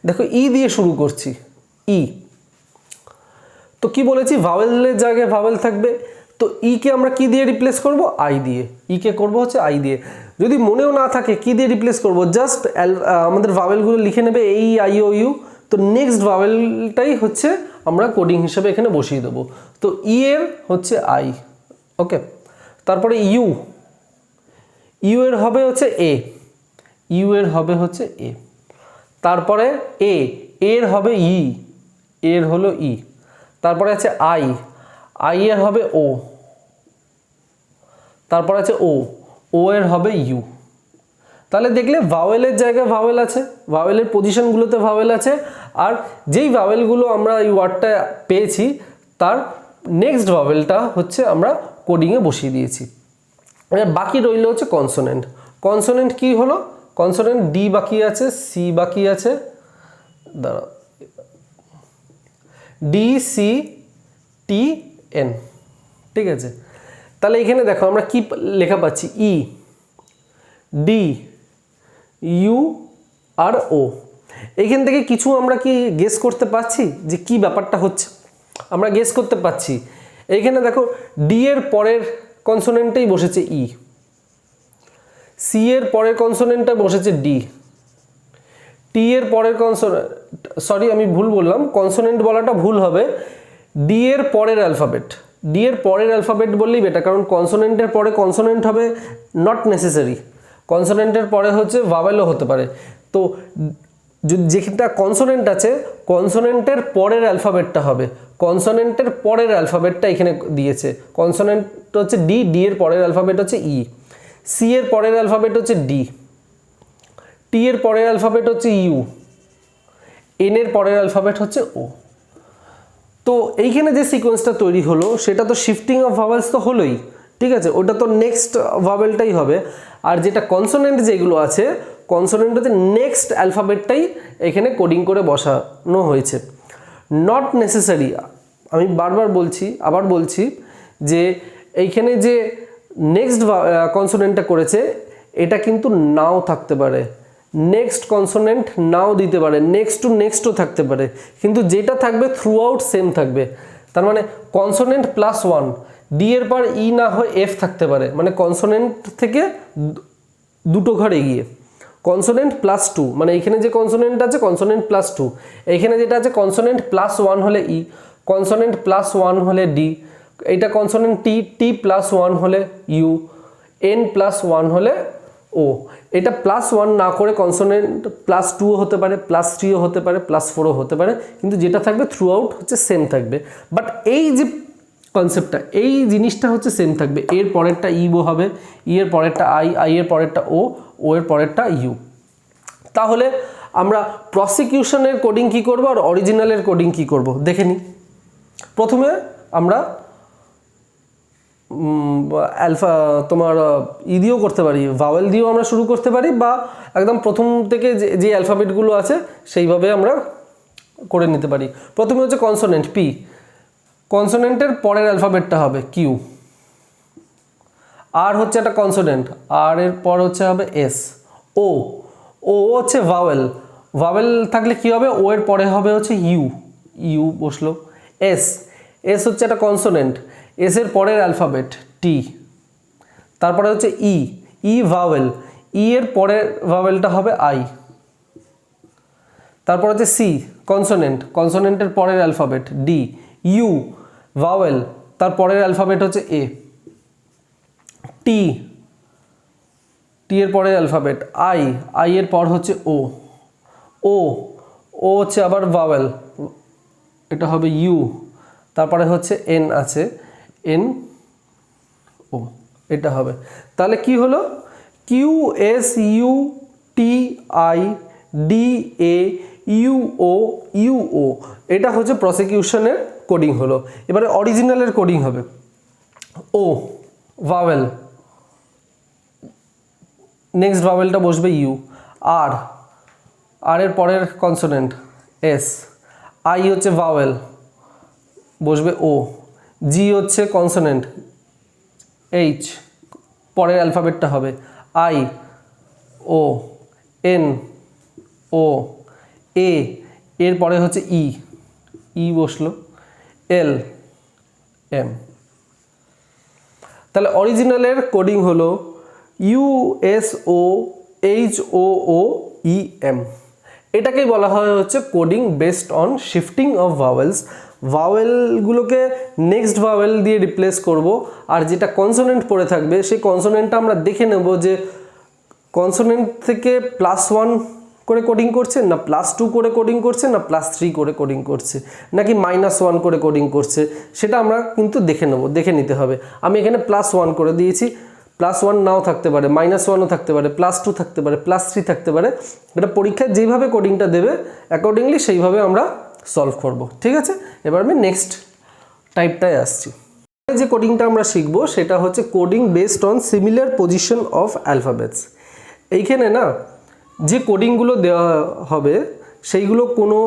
দেখো ই দিয়ে শুরু করছি, ই, তো কি বলেছি ভাওয়েলের জায়গায় ভাওয়েল থাকবে, তো ই কে আমরা কি দিয়ে রিপ্লেস করব? আই দিয়ে। ই কে করব হচ্ছে আই দিয়ে। যদি মনেও না থাকে কি দিয়ে রিপ্লেস করব, জাস্ট আমাদের ভাওয়েলগুলো লিখে নেবে এই আই ও ইউ, তো নেক্সট ভাওয়েলটাই হচ্ছে আমরা কোডিং হিসেবে এখানে বসিয়ে দেবো। তো ই এর হচ্ছে আই, ওকে। তারপরে ইউ এর হবে হচ্ছে এ, ইউ এর হবে হচ্ছে এ। তারপরে এর হবে ই, এর হলো ই। তারপরে আছে আই এর হবে ও। তারপর আছে ও এর হবে ইউ। তাহলে দেখলে ভাওয়েলের জায়গায় ভাওয়েল আছে, ভাওয়েলের পজিশনগুলোতে ভাওয়েল আছে, আর যেই ভাওয়েলগুলো আমরা এই ওয়ার্ডটা পেয়েছি তার নেক্সট ভাওয়েলটা হচ্ছে আমরা কোডিংয়ে বসিয়ে দিয়েছি। বাকি রইল হচ্ছে কনসোনেন্ট। কনসোনেন্ট কি হলো? কনসোনেন্ট ডি বাকি আছে, সি বাকি আছে, দাঁড়া, ডি সি টি এন, ঠিক আছে, তাহলে এখানে দেখো আমরা কি লেখা পাচ্ছি, ই, ডি, ইউ আর ও। এইখান থেকে কিছু আমরা কি গেস করতে পারছি যে কি ব্যাপারটা হচ্ছে? আমরা গেস করতে পারছি। এইখানে দেখো ডি এর পরের কনসোনেন্টেই বসেছে ই, সি এর পরের কনসোনেন্টটা বসেছে ডি, টি এর পরের কনসোনেন্ট, সরি আমি ভুল বললাম, কনসোনেন্ট বলাটা ভুল হবে, ডি এর পরের অ্যালফাবেট, ডি এর পরের অ্যালফাবেট বললেই বেটার, কারণ কনসোনেন্টের পরে কনসোনেন্ট হবে নট নেসেসারি, কনসোনেন্টের পরে হচ্ছে ভাওয়েলও হতে পারে। তো যেটা কনসোনেন্ট আছে কনসোনেন্টের পরের অ্যালফাবেটটা হবে, কনসোনেন্টের পরের অ্যালফাবেটটা এখানে দিয়েছে, কনসোনেন্ট হচ্ছে ডি, ডি এর পরের অ্যালফাবেট হচ্ছে ই, সি এর পরের অ্যালফাবেট হচ্ছে ডি, টি এর পরের অ্যালফাবেট হচ্ছে ইউ, এন এর পরের অ্যালফাবেট হচ্ছে ও। তো এইখানে যে সিকোয়েন্সটা তৈরি হলো সেটা তো শিফটিং অফ ভাওয়েলস তো হলোই, ঠিক আছে, ওটা তো নেক্সট ভাওয়েলটাই হবে। আর যেটা কনসোনেন্ট যেগুলো আছে কনসোনেন্টতে নেক্সট অ্যালফাবেটটাই এখানে কোডিং করে বসানো হয়েছে। নট নেসেসারি, আমি বারবার বলছি, আবার বলছি যে এইখানে যে নেক্সট কনসোনেন্টটা করেছে এটা কিন্তু নাও থাকতে পারে, নেক্সট কনসোনেন্ট নাও দিতে পারে, নেক্সট টু নেক্সটও থাকতে পারে, কিন্তু যেটা থাকবে থ্রু আউট সেম থাকবে। তার মানে কনসোনেন্ট প্লাস ওয়ান, ডি এর পর ই না হয় এফ থাকতে পারে, মানে কনসোনেন্ট থেকে দুটো ঘর এগিয়ে, কনসোনেন্ট প্লাস টু, মানে এখানে যে কনসোনেন্ট আছে কনসোনেন্ট প্লাস টু, এখানে যেটা আছে কনসোনেন্ট প্লাস ওয়ান হলে ই, কনসোনেন্ট প্লাস ওয়ান হলে ডি, এইটা কনসোনেন্ট টি, টি প্লাস ওয়ান হলে ইউ, এন প্লাস ওয়ান হলে ও। এটা প্লাস ওয়ান না করে কনসোনেন্ট প্লাস টুও হতে পারে, প্লাস থ্রিও হতে পারে, প্লাস ফোরও হতে পারে, কিন্তু যেটা থাকবে থ্রু আউট হচ্ছে সেম থাকবে। বাট এই যে কনসেপ্টটা, এই জিনিসটা হচ্ছে সেম থাকবে, এর পরেরটা ই হবে, ই এর পরেরটা আই, আই এর পরেরটা ও, ও এর পরেরটা ইউ। তাহলে আমরা প্রসিকিউশনের কোডিং কি করব আর অরিজিনালের কোডিং কি করব দেখে নিই। প্রথমে আমরা তোমার ই দিয়েও করতে পারি, ভাওয়েল দিয়েও আমরা শুরু করতে পারি, বা একদম প্রথম থেকে যে অ্যালফাবেটগুলো আছে সেইভাবে আমরা করে নিতে পারি। প্রথমে হচ্ছে কনসোনেন্ট পি, কনসোনেন্টের পরের অ্যালফাবেটটা হবে কিউ, আর হচ্ছে একটা কনসোনেন্ট, আর এর পর হচ্ছে হবে এস, ও, ও হচ্ছে ভাওয়েল, ভাওয়েল থাকলে কি হবে, ও এর পরে হবে হচ্ছে ইউ, ইউ বসলো, এস, এস হচ্ছে একটা কনসোনেন্ট, এস এর পরের অ্যালফাবেট টি, তারপরে হচ্ছে ই, ই ভাওয়েল, ই এর পরের ভাওয়েলটা হবে আই, তারপর হচ্ছে সি কনসোনেন্ট, কনসোনেন্টের পরের অ্যালফাবেট ডি, ইউ ভাওয়েল, তার পরের অ্যালফাবেট হচ্ছে এ, টি, টি এর পরের অ্যালফাবেট আই, আই এর পর হচ্ছে ও, ও, ও হচ্ছে আবার ভাওয়েল, এটা হবে ইউ, তারপরে হচ্ছে এন আছে, এন ও, এটা হবে। তাহলে কি হলো, Q S U T I D A U O U O, এটা হচ্ছে প্রসিকিউশনের কোডিং হলো। এবারে অরিজিনালের কোডিং হবে, ও ভাওয়েল, নেক্সট ভাওয়েলটা বসবে ইউ, আর, আর এর পরের কনসোনেন্ট এস, আই হচ্ছে ভাওয়েল বসবে ও, জি হচ্ছে কনসোনেন্ট এইচ, পরের অ্যালফাবেটটা হবে আই, ও, এন, ও, এ, এর পরে হচ্ছে ই, ই বসলো, এল, এম। তাহলে অরিজিনালের কোডিং হলো U S O H O O E M. এটাকেই বলা হয় হচ্ছে coding based on shifting of vowels. ভাওয়েলগুলোকে নেক্সট ভাওয়েল দিয়ে রিপ্লেস করব, আর যেটা কনসোনেন্ট পড়ে থাকবে সেই কনসোনেন্টটা আমরা দেখে নেব যে কনসোনেন্ট থেকে প্লাস ওয়ান করে কোডিং করছে, না প্লাস টু করে কোডিং করছে, না প্লাস থ্রি করে কোডিং করছে, নাকি মাইনাস ওয়ান করে কোডিং করছে, সেটা আমরা কিন্তু দেখে নেব, দেখে নিতে হবে। আমি এখানে প্লাস ওয়ান করে দিয়েছি, প্লাস ওয়ান নাও থাকতে পারে, মাইনাস ওয়ানও থাকতে পারে, প্লাস টু থাকতে পারে, প্লাস থ্রি থাকতে পারে। এটা পরীক্ষায় যেইভাবে কোডিংটা দেবে অ্যাকর্ডিংলি সেইভাবে আমরা সলভ করব, ঠিক আছে। এবার আমি নেক্সট টাইপটায় আসছি। যে কোডিংটা আমরা শিখবো সেটা হচ্ছে coding based on similar position of alphabets. এইখানে না যে কোডিংগুলো দেওয়া হবে সেইগুলো কোনো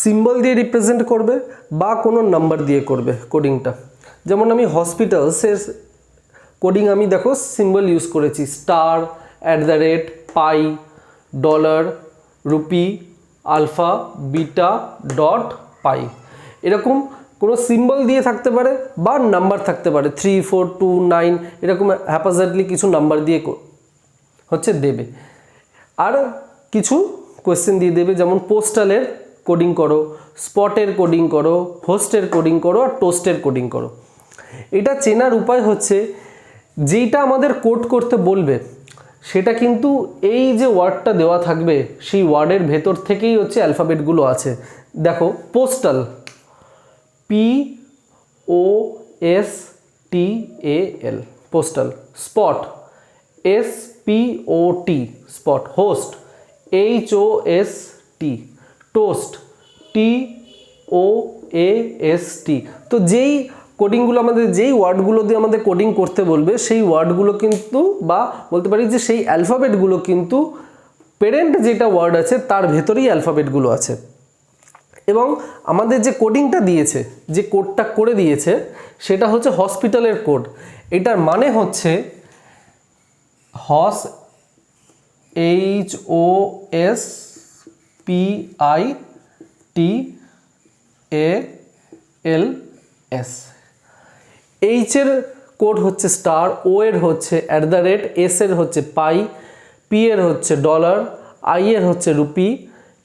সিম্বল দিয়ে রিপ্রেজেন্ট করবে বা কোনো নাম্বার দিয়ে করবে কোডিংটা। যেমন আমি হসপিটালসের কোডিং আমি দেখো সিম্বল ইউজ করেছি, star, @ pi, dollar, rupee, alpha, beta, dot, pi. এরকম কোনো সিম্বল দিয়ে থাকতে পারে বা নাম্বার থাকতে পারে 3, 4, 2, 9 এরকম হ্যাপাজার্ডলি কিছু নাম্বার দিয়ে হচ্ছে দেবে। আর কিছু কোয়েশ্চেন দিয়ে দেবে, যেমন পোস্টালের কোডিং করো, স্পটের কোডিং করো, হোস্টের কোডিং করো আর টোস্টের কোডিং করো। এটা চেনার উপায় হচ্ছে যেইটা আমাদের কোড করতে বলবে সেটা কিন্তু এই যে ওয়ার্ডটা দেওয়া থাকবে সেই ওয়ার্ডের ভেতর থেকেই হচ্ছে অ্যালফাবেটগুলো আছে। দেখো postal, POSTAL postal, spot, SPOT spot, host, HOST, toast, TOAST। তো যেই কোডিংগুলো আমাদের, যেই ওয়ার্ডগুলো দিয়ে আমাদের কোডিং করতে বলবে সেই ওয়ার্ডগুলো কিন্তু, বা বলতে পারি যে সেই অ্যালফাবেটগুলো কিন্তু পেরেন্ট যেটা ওয়ার্ড আছে তার ভেতরেই অ্যালফাবেটগুলো আছে। এবং আমাদের যে কোডিংটা দিয়েছে, যে কোডটা করে দিয়েছে সেটা হচ্ছে হসপিটালের কোড। এটার মানে হচ্ছে HOSPITALS। এইচ এর কোড হচ্ছে স্টার, ও এর হচ্ছে @, এস এর হচ্ছে পাই, পি এর হচ্ছে ডলার, আই এর হচ্ছে রুপি,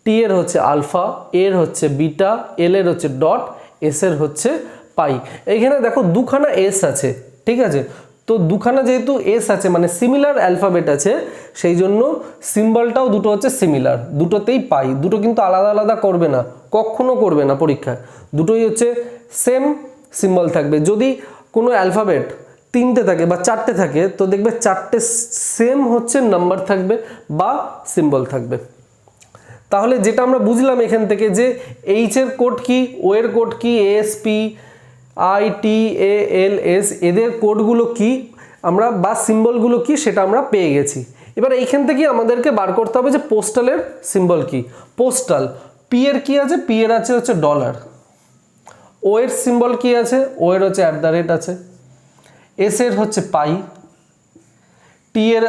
টি এর হচ্ছে আলফা, এর হচ্ছে বিটা, এল এর হচ্ছে ডট, এস এর হচ্ছে পাই। এইখানে দেখো দুখানা এস আছে, ঠিক আছে? তো দুখানা যেহেতু এস আছে মানে সিমিলার অ্যালফাবেট আছে, সেই জন্য সিম্বলটাও দুটো হচ্ছে সিমিলার, দুটোতেই পাই। দুটো কিন্তু আলাদা আলাদা করবে না, কখনো করবে না পরীক্ষায়, দুটোই হচ্ছে সেম সিম্বল থাকবে। যদি কোনো অ্যালফাবেট 3টে থাকে বা 4টে থাকে তো দেখবে 4টে সেম হচ্ছে নাম্বার থাকবে বা সিম্বল থাকবে। তাহলে যেটা আমরা বুঝলাম এখান থেকে যে এইচ এর কোড কি, ও এর কোড কি, ASPITALS এদের কোডগুলো কি আমরা, বা সিম্বলগুলো কি সেটা আমরা পেয়ে গেছি। এবার এইখান থেকে আমাদেরকে বার করতে হবে যে পোস্টালের সিম্বল কি। পোস্টাল, পি এর কি আছে, পি এর আছে হচ্ছে ডলার, ও এর সিম্বল কি আছে, ও এর হচ্ছে @ আছে, এস এর হচ্ছে পাই, টি এর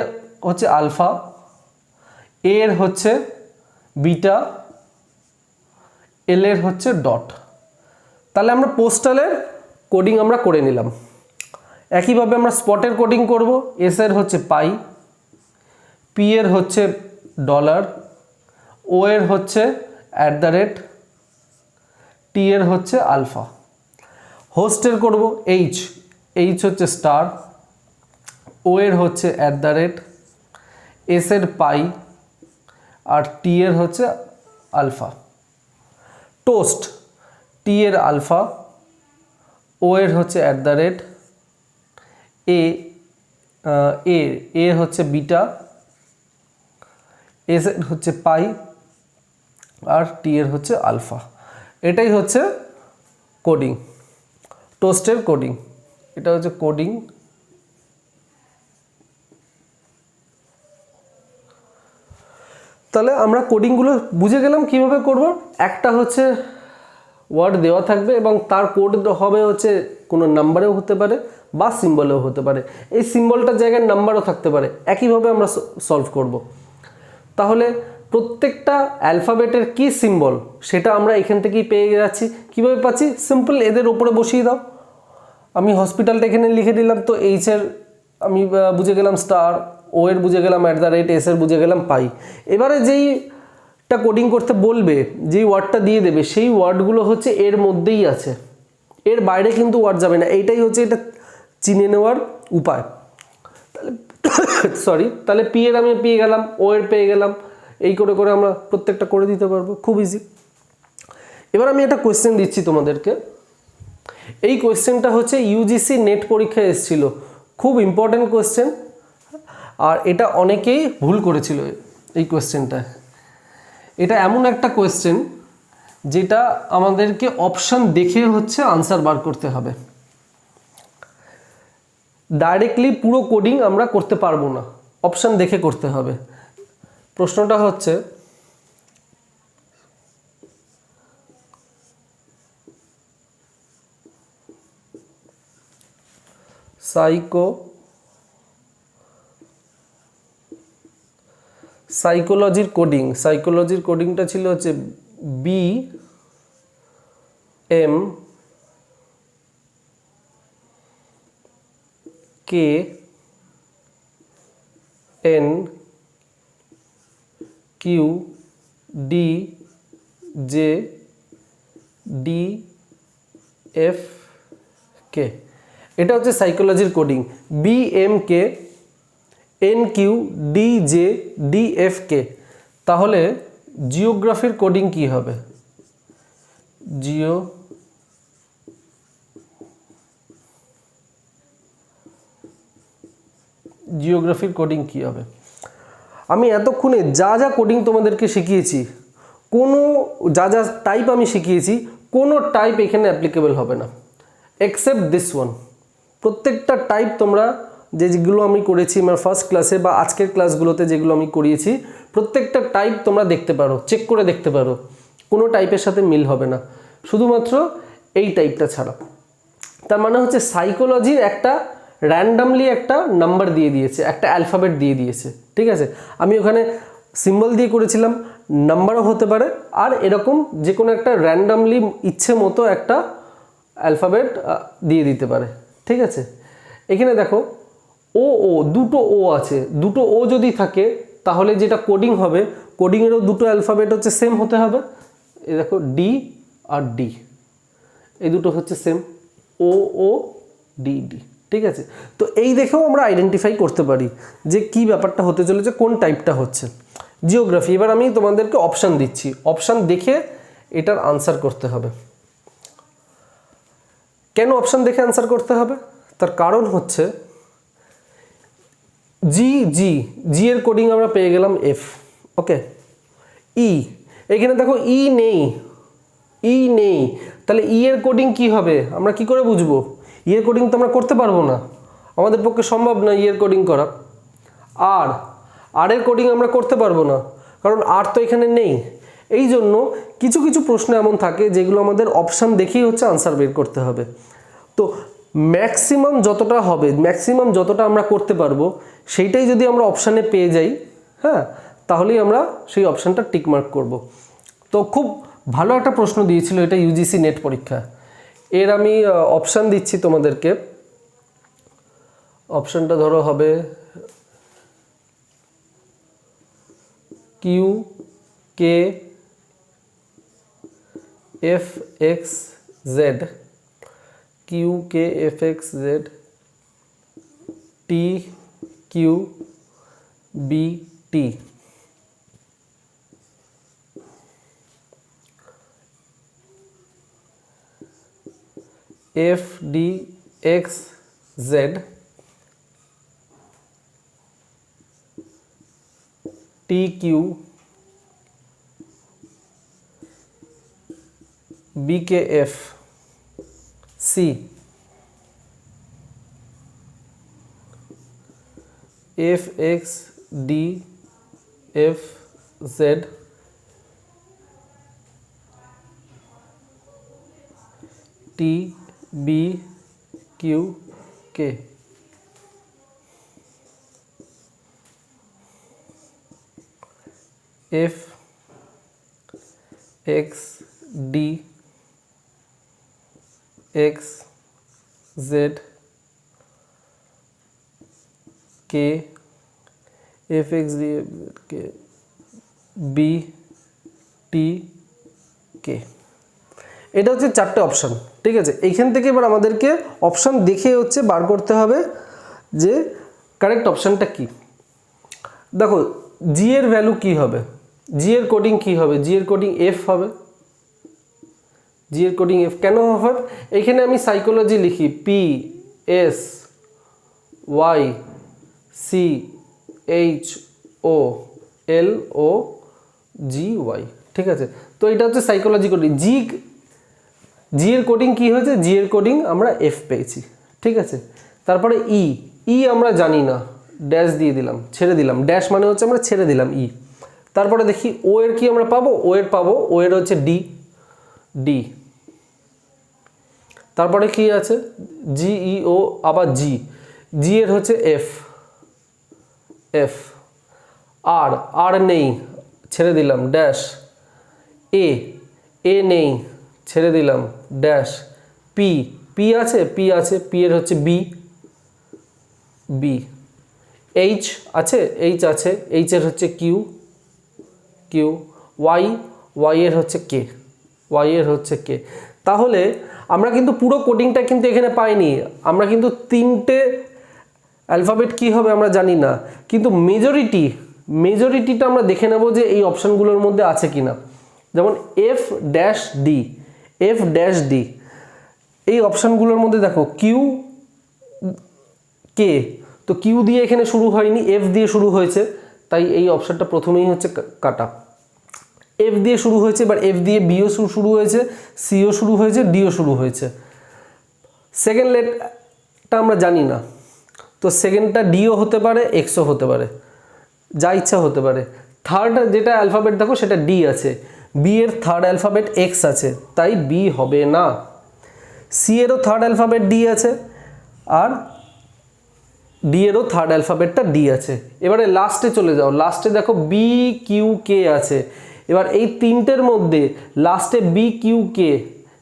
হচ্ছে আলফা, এ এর হচ্ছে বিটা, এল এর হচ্ছে ডট। তাহলে আমরা পোস্টালের কোডিং আমরা করে নিলাম। একইভাবে আমরা স্পটের কোডিং করব। এস এর হচ্ছে পাই, পি এর হচ্ছে ডলার, ও এর হচ্ছে @, টি এর হচ্ছে আলফা। হোস্টের করব এইচ, এইচ হচ্ছে স্টার, ও এর হচ্ছে @, এস এর পাই আর টি এর হচ্ছে আলফা। টোস্ট, টি এর আলফা, ও এর হচ্ছে @, এ হচ্ছে বিটা, এস এর হচ্ছে পাই আর টি এর হচ্ছে আলফা। এটাই হচ্ছে কোডিং, টোস্টের কোডিং। এটা হচ্ছে কোডিং। তাহলে আমরা কোডিংগুলো বুঝে গেলাম কিভাবে করব। একটা হচ্ছে ওয়ার্ড দেওয়া থাকবে এবং তার কোড হবে হচ্ছে কোনো নাম্বারেও হতে পারে বা সিম্বলেও হতে পারে। এই সিম্বলটার জায়গায় নাম্বারও থাকতে পারে। একইভাবে আমরা সলভ করব। তাহলে প্রত্যেকটা অ্যালফাবেটের কি সিম্বল সেটা আমরা এখান থেকেই পেয়ে যাচ্ছি। কীভাবে পাচ্ছি? সিম্পল, এদের ওপরে বসিয়ে দাও। আমি হসপিটালটা এখানে লিখে দিলাম, তো এইচ এর আমি বুঝে গেলাম স্টার, ও এর বুঝে গেলাম @, এস এর বুঝে গেলাম পাই। এবারে যেইটা কোডিং করতে বলবে, যেই ওয়ার্ডটা দিয়ে দেবে সেই ওয়ার্ডগুলো হচ্ছে এর মধ্যেই আছে, এর বাইরে কিন্তু ওয়ার্ড যাবে না। এইটাই হচ্ছে এটা চিনে নেওয়ার উপায়। তাহলে তাহলে পি এর আমি পেয়ে গেলাম, ও এর পেয়ে গেলাম, এই করে করে আমরা প্রত্যেকটা করে দিতে পারবো, খুব ইজি। এবার আমি একটা কোয়েশ্চেন দিচ্ছি তোমাদেরকে। এই কোয়েশ্চেনটা হচ্ছে ইউজিসি নেট পরীক্ষায় এসেছিল, খুব ইম্পর্টেন্ট কোয়েশ্চেন, আর এটা অনেকেই ভুল করেছিল এই কোয়েশ্চেনটা। এটা এমন একটা কোয়েশ্চেন যেটা আমাদেরকে অপশন দেখে হচ্ছে আনসার বার করতে হবে। ডাইরেক্টলি পুরো কোডিং আমরা করতে পারবো না, অপশন দেখে করতে হবে। প্রশ্নটা হচ্ছে সাইকোলজির কোডিংটা ছিল হচ্ছে BMKNQDJDFK, এটা হচ্ছে সাইকোলজির কোডিং BMKNQDJDFK। তাহলে জিওগ্রাফির কোডিং কি হবে? জিওগ্রাফির কোডিং কি হবে? আমি এতক্ষণে যা যা কোডিং তোমাদেরকে শিখিয়েছি, যা টাইপ আমি শিখিয়েছি, কোনো টাইপ এখানে অ্যাপ্লিকেবল হবে না এক্সেপ্ট দিস ওয়ান। প্রত্যেকটা টাইপ তোমরা যেগুলো আমি করেছি আমার ফার্স্ট ক্লাসে বা আজকের ক্লাসগুলোতে যেগুলো আমি করিয়েছি, প্রত্যেকটা টাইপ তোমরা দেখতে পারো, চেক করে দেখতে পারো, কোনো টাইপের সাথে মিল হবে না, শুধুমাত্র এই টাইপটা ছাড়া। তার মানে হচ্ছে সাইকোলজির একটা র্যান্ডামলি একটা নাম্বার দিয়ে দিয়েছে, একটা অ্যালফাবেট দিয়ে দিয়েছে, ঠিক আছে? আমি ওখানে সিম্বল দিয়ে করেছিলাম, নাম্বারও হতে পারে, আর এরকম যে কোনো একটা র্যান্ডামলি ইচ্ছে মতো একটা অ্যালফাবেট দিয়ে দিতে পারে, ঠিক আছে? এখানে দেখো দুটো ও আছে, দুটো ও যদি থাকে তাহলে যেটা কোডিং হবে, কোডিংয়েরও দুটো অ্যালফাবেট হচ্ছে সেম হতে হবে। এই দেখো ডি আর ডি, এই দুটো হচ্ছে সেম, ও ডি, ঠিক আছে? তো এই দেখেও আমরা আইডেন্টিফাই করতে পারি যে কি ব্যাপারটা হতে চলেছে, কোন টাইপটা হচ্ছে। জিওগ্রাফি, এবার আমি তোমাদেরকে অপশান দিচ্ছি, অপশান দেখে এটার আনসার করতে হবে। কেন অপশান দেখে আনসার করতে হবে? তার কারণ হচ্ছে জি এর কোডিং আমরা পেয়ে গেলাম এফ, ওকে। এখানে দেখো নেই, তাহলে এর কোডিং কি হবে আমরা কি করে বুঝবো? এর কোডিং তো আমরা করতে পারবো না, আমাদের পক্ষে সম্ভব না এর কোডিং করা। আর এর কোডিং আমরা করতে পারবো না, কারণ আর তো এখানে নেই। এই জন্য কিছু কিছু প্রশ্ন এমন থাকে যেগুলো আমাদের অপশান দেখেই হচ্ছে আনসার বের করতে হবে। তো ম্যাক্সিমাম যতটা আমরা করতে পারবো সেইটাই যদি আমরা অপশানে পেয়ে যাই, হ্যাঁ, তাহলেই আমরা সেই অপশানটা টিকমার্ক করব। তো খুব ভালো একটা প্রশ্ন দিয়েছিল এটা ইউজিসি নেট পরীক্ষা। এর আমি অপশান দিচ্ছি তোমাদেরকে। অপশানটা ধরো হবে QKFXZ, TQBT, FDXZ, TQBKF, C, FXDFZ, TBQK। FXDXZ, K, FXDXZ, BTK। এটা হচ্ছে চারটে অপশান, ঠিক আছে? এইখান থেকে এবার আমাদেরকে অপশান দেখে হচ্ছে বার করতে হবে যে কারেক্ট অপশানটা কি। দেখো জি এর ভ্যালু কি হবে, জি এর কোডিং কি হবে? জি এর কোডিং এফ হবে, জি এর কোডিং এফ। কেন হবে? এখানে আমি সাইকোলজি লিখি PSYCHOLOGY, ঠিক আছে? তো এটা হচ্ছে সাইকোলজি কোডিং। জি এর কোডিং কি হয়েছে? জি এর কোডিং আমরা এফ পেয়েছি, ঠিক আছে? তারপরে আমরা জানি না, ড্যাশ দিয়ে দিলাম, ছেড়ে দিলাম, ড্যাশ মানে হচ্ছে আমরা ছেড়ে দিলাম তারপরে দেখি ও এর কি আমরা পাবো, ও এর হচ্ছে ডি। তারপরে কি আছে? জিইও, আবার জি। জি এর হচ্ছে এফ, এফ। আর, আর নেই, ছেড়ে দিলাম, ড্যাশ। এ, এ নেই, ছেড়ে দিলাম, ড্যাশ। পি, পি আছে, পি আছে, পি এর হচ্ছে বি, বি। এইচ আছে, এইচ আছে, এইচ এর হচ্ছে কিউ, কিউ। ওয়াই, ওয়াই এর হচ্ছে কে, ওয়াই এর হচ্ছে কে। তাহলে আমরা কিন্তু পুরো কোডিংটা কিন্তু এখানে পাইনি, আমরা কিন্তু তিনটে অ্যালফাবেট কি হবে আমরা জানি না, কিন্তু মেজরিটিটা আমরা দেখে নেব যে এই অপশানগুলোর মধ্যে আছে কিনা। যেমন F dash D, F dash D, এই অপশানগুলোর মধ্যে দেখো কিউ কে, তো কিউ দিয়ে এখানে শুরু হয়নি, এফ দিয়ে শুরু হয়েছে, তাই এই অপশানটা প্রথমেই হচ্ছে কাটা। এফ দিয়ে শুরু হয়েছে, এবার এফ দিয়ে বিও শুরু হয়েছে, সিও শুরু হয়েছে, ডিও শুরু হয়েছে। সেকেন্ড লেটটা আমরা জানি না, তো সেকেন্ডটা ডিও হতে পারে, এক্সও হতে পারে, যা ইচ্ছা হতে পারে। থার্ড যেটা অ্যালফাবেট দেখো সেটা ডি আছে, বি এর থার্ড অ্যালফাবেট এক্স আছে, তাই বি হবে না। সি এরও থার্ড অ্যালফাবেট ডি আছে, আর ডি এরও থার্ড অ্যালফাবেটটা ডি আছে। এবারে লাস্টে চলে যাও, লাস্টে দেখো বি কিউ কে আছে। এবার এই তিনটের মধ্যে লাস্টে বি কিউ কে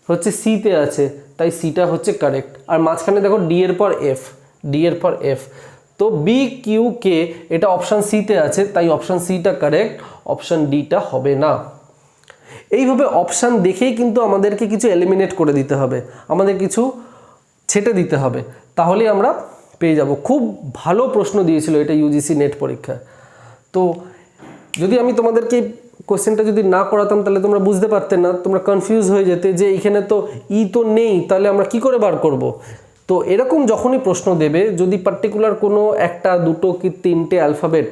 হচ্ছে সিতে আছে, তাই সিটা হচ্ছে কারেক্ট। আর মাঝখানে দেখো ডি এর পর এফ, ডি এর পর এফ, তো বি কিউ কে এটা অপশান সিতে আছে, তাই অপশান সিটা কারেক্ট, অপশান ডিটা হবে না। এইভাবে অপশান দেখেই কিন্তু আমাদেরকে কিছু এলিমিনেট করে দিতে হবে, আমাদের কিছু ছেটে দিতে হবে, তাহলেই আমরা পেয়ে যাব। খুব ভালো প্রশ্ন দিয়েছিল এটা ইউজিসি নেট পরীক্ষা। তো যদি আমি তোমাদেরকে কোশ্চেনটা যদি না করাতাম তাহলে তোমরা বুঝতে পারতে না, তোমরা কনফিউজ হয়ে যেতে যে এইখানে তো ই তো নেই, তাহলে আমরা কি করে বার করব। তো এরকম যখনই প্রশ্ন দেবে, যদি পার্টিকুলার কোনো একটা, দুটো কি তিনটে অ্যালফাবেট,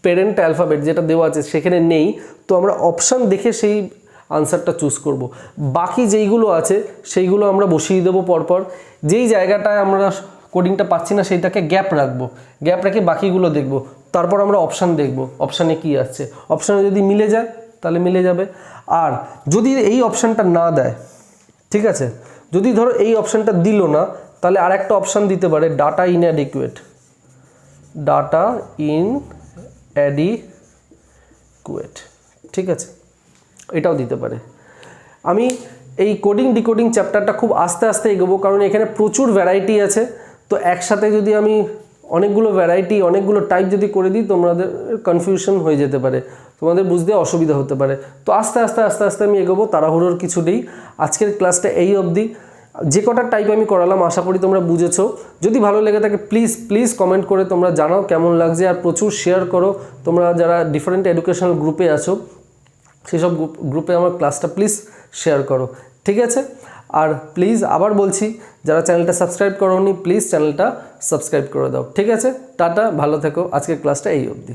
প্যারেন্ট অ্যালফাবেট যেটা দেওয়া আছে সেখানে নেই, তো আমরা অপশান দেখে সেই আনসারটা চুজ করব। বাকি যেইগুলো আছে সেইগুলো আমরা বসিয়ে দেবো পরপর। যেই জায়গাটায় আমরা কোডিংটা পাচ্ছি না সেইটাকে গ্যাপ রাখবো, গ্যাপ রেখে বাকিগুলো দেখব, তারপর আমরা অপশান দেখব অপশানে কি আসছে। অপশানে যদি মিলে যায় তাহলে মিলে যাবে, আর যদি এই অপশানটা না দেয়, ঠিক আছে, যদি ধরো এই অপশানটা দিল না, তাহলে আর একটা অপশান দিতে পারে ডাটা ইনঅ্যাডিকুয়েট, ডাটা ইনঅ্যাডিকুয়েট, ঠিক আছে, এটাও দিতে পারে। আমি এই কোডিং ডিকোডিং চ্যাপ্টারটা খুব আস্তে আস্তে এগোবো, কারণ এখানে প্রচুর ভ্যারাইটি আছে। তো একসাথে যদি আমি অনেকগুলো ভ্যারাইটি, অনেকগুলো টাইপ যদি করে দিই, তোমাদের কনফিউশন হয়ে যেতে পারে, তোমাদের বুঝতে অসুবিধা হতে পারে। তো আস্তে আস্তে আস্তে আস্তে আমি এগোবো, তাড়াহুড়োর কিছু নেই। আজকের ক্লাসটা এই অবধি। যে কটা টাইপ আমি করালাম আশা করি তোমরা বুঝেছো। যদি ভালো লেগে থাকে প্লিজ কমেন্ট করে তোমরা জানাও কেমন লাগছে, আর প্রচুর শেয়ার করো। তোমরা যারা ডিফারেন্ট এডুকেশনাল গ্রুপে আছো সেসব গ্রুপে আমার ক্লাসটা প্লিজ শেয়ার করো, ঠিক আছে। আর প্লিজ আবার বলছি, যারা চ্যানেলটা সাবস্ক্রাইব করোনি প্লিজ চ্যানেলটা সাবস্ক্রাইব করে দাও, ঠিক আছে। টাটা, ভালো থেকো। আজকের ক্লাসটা এই অবধি।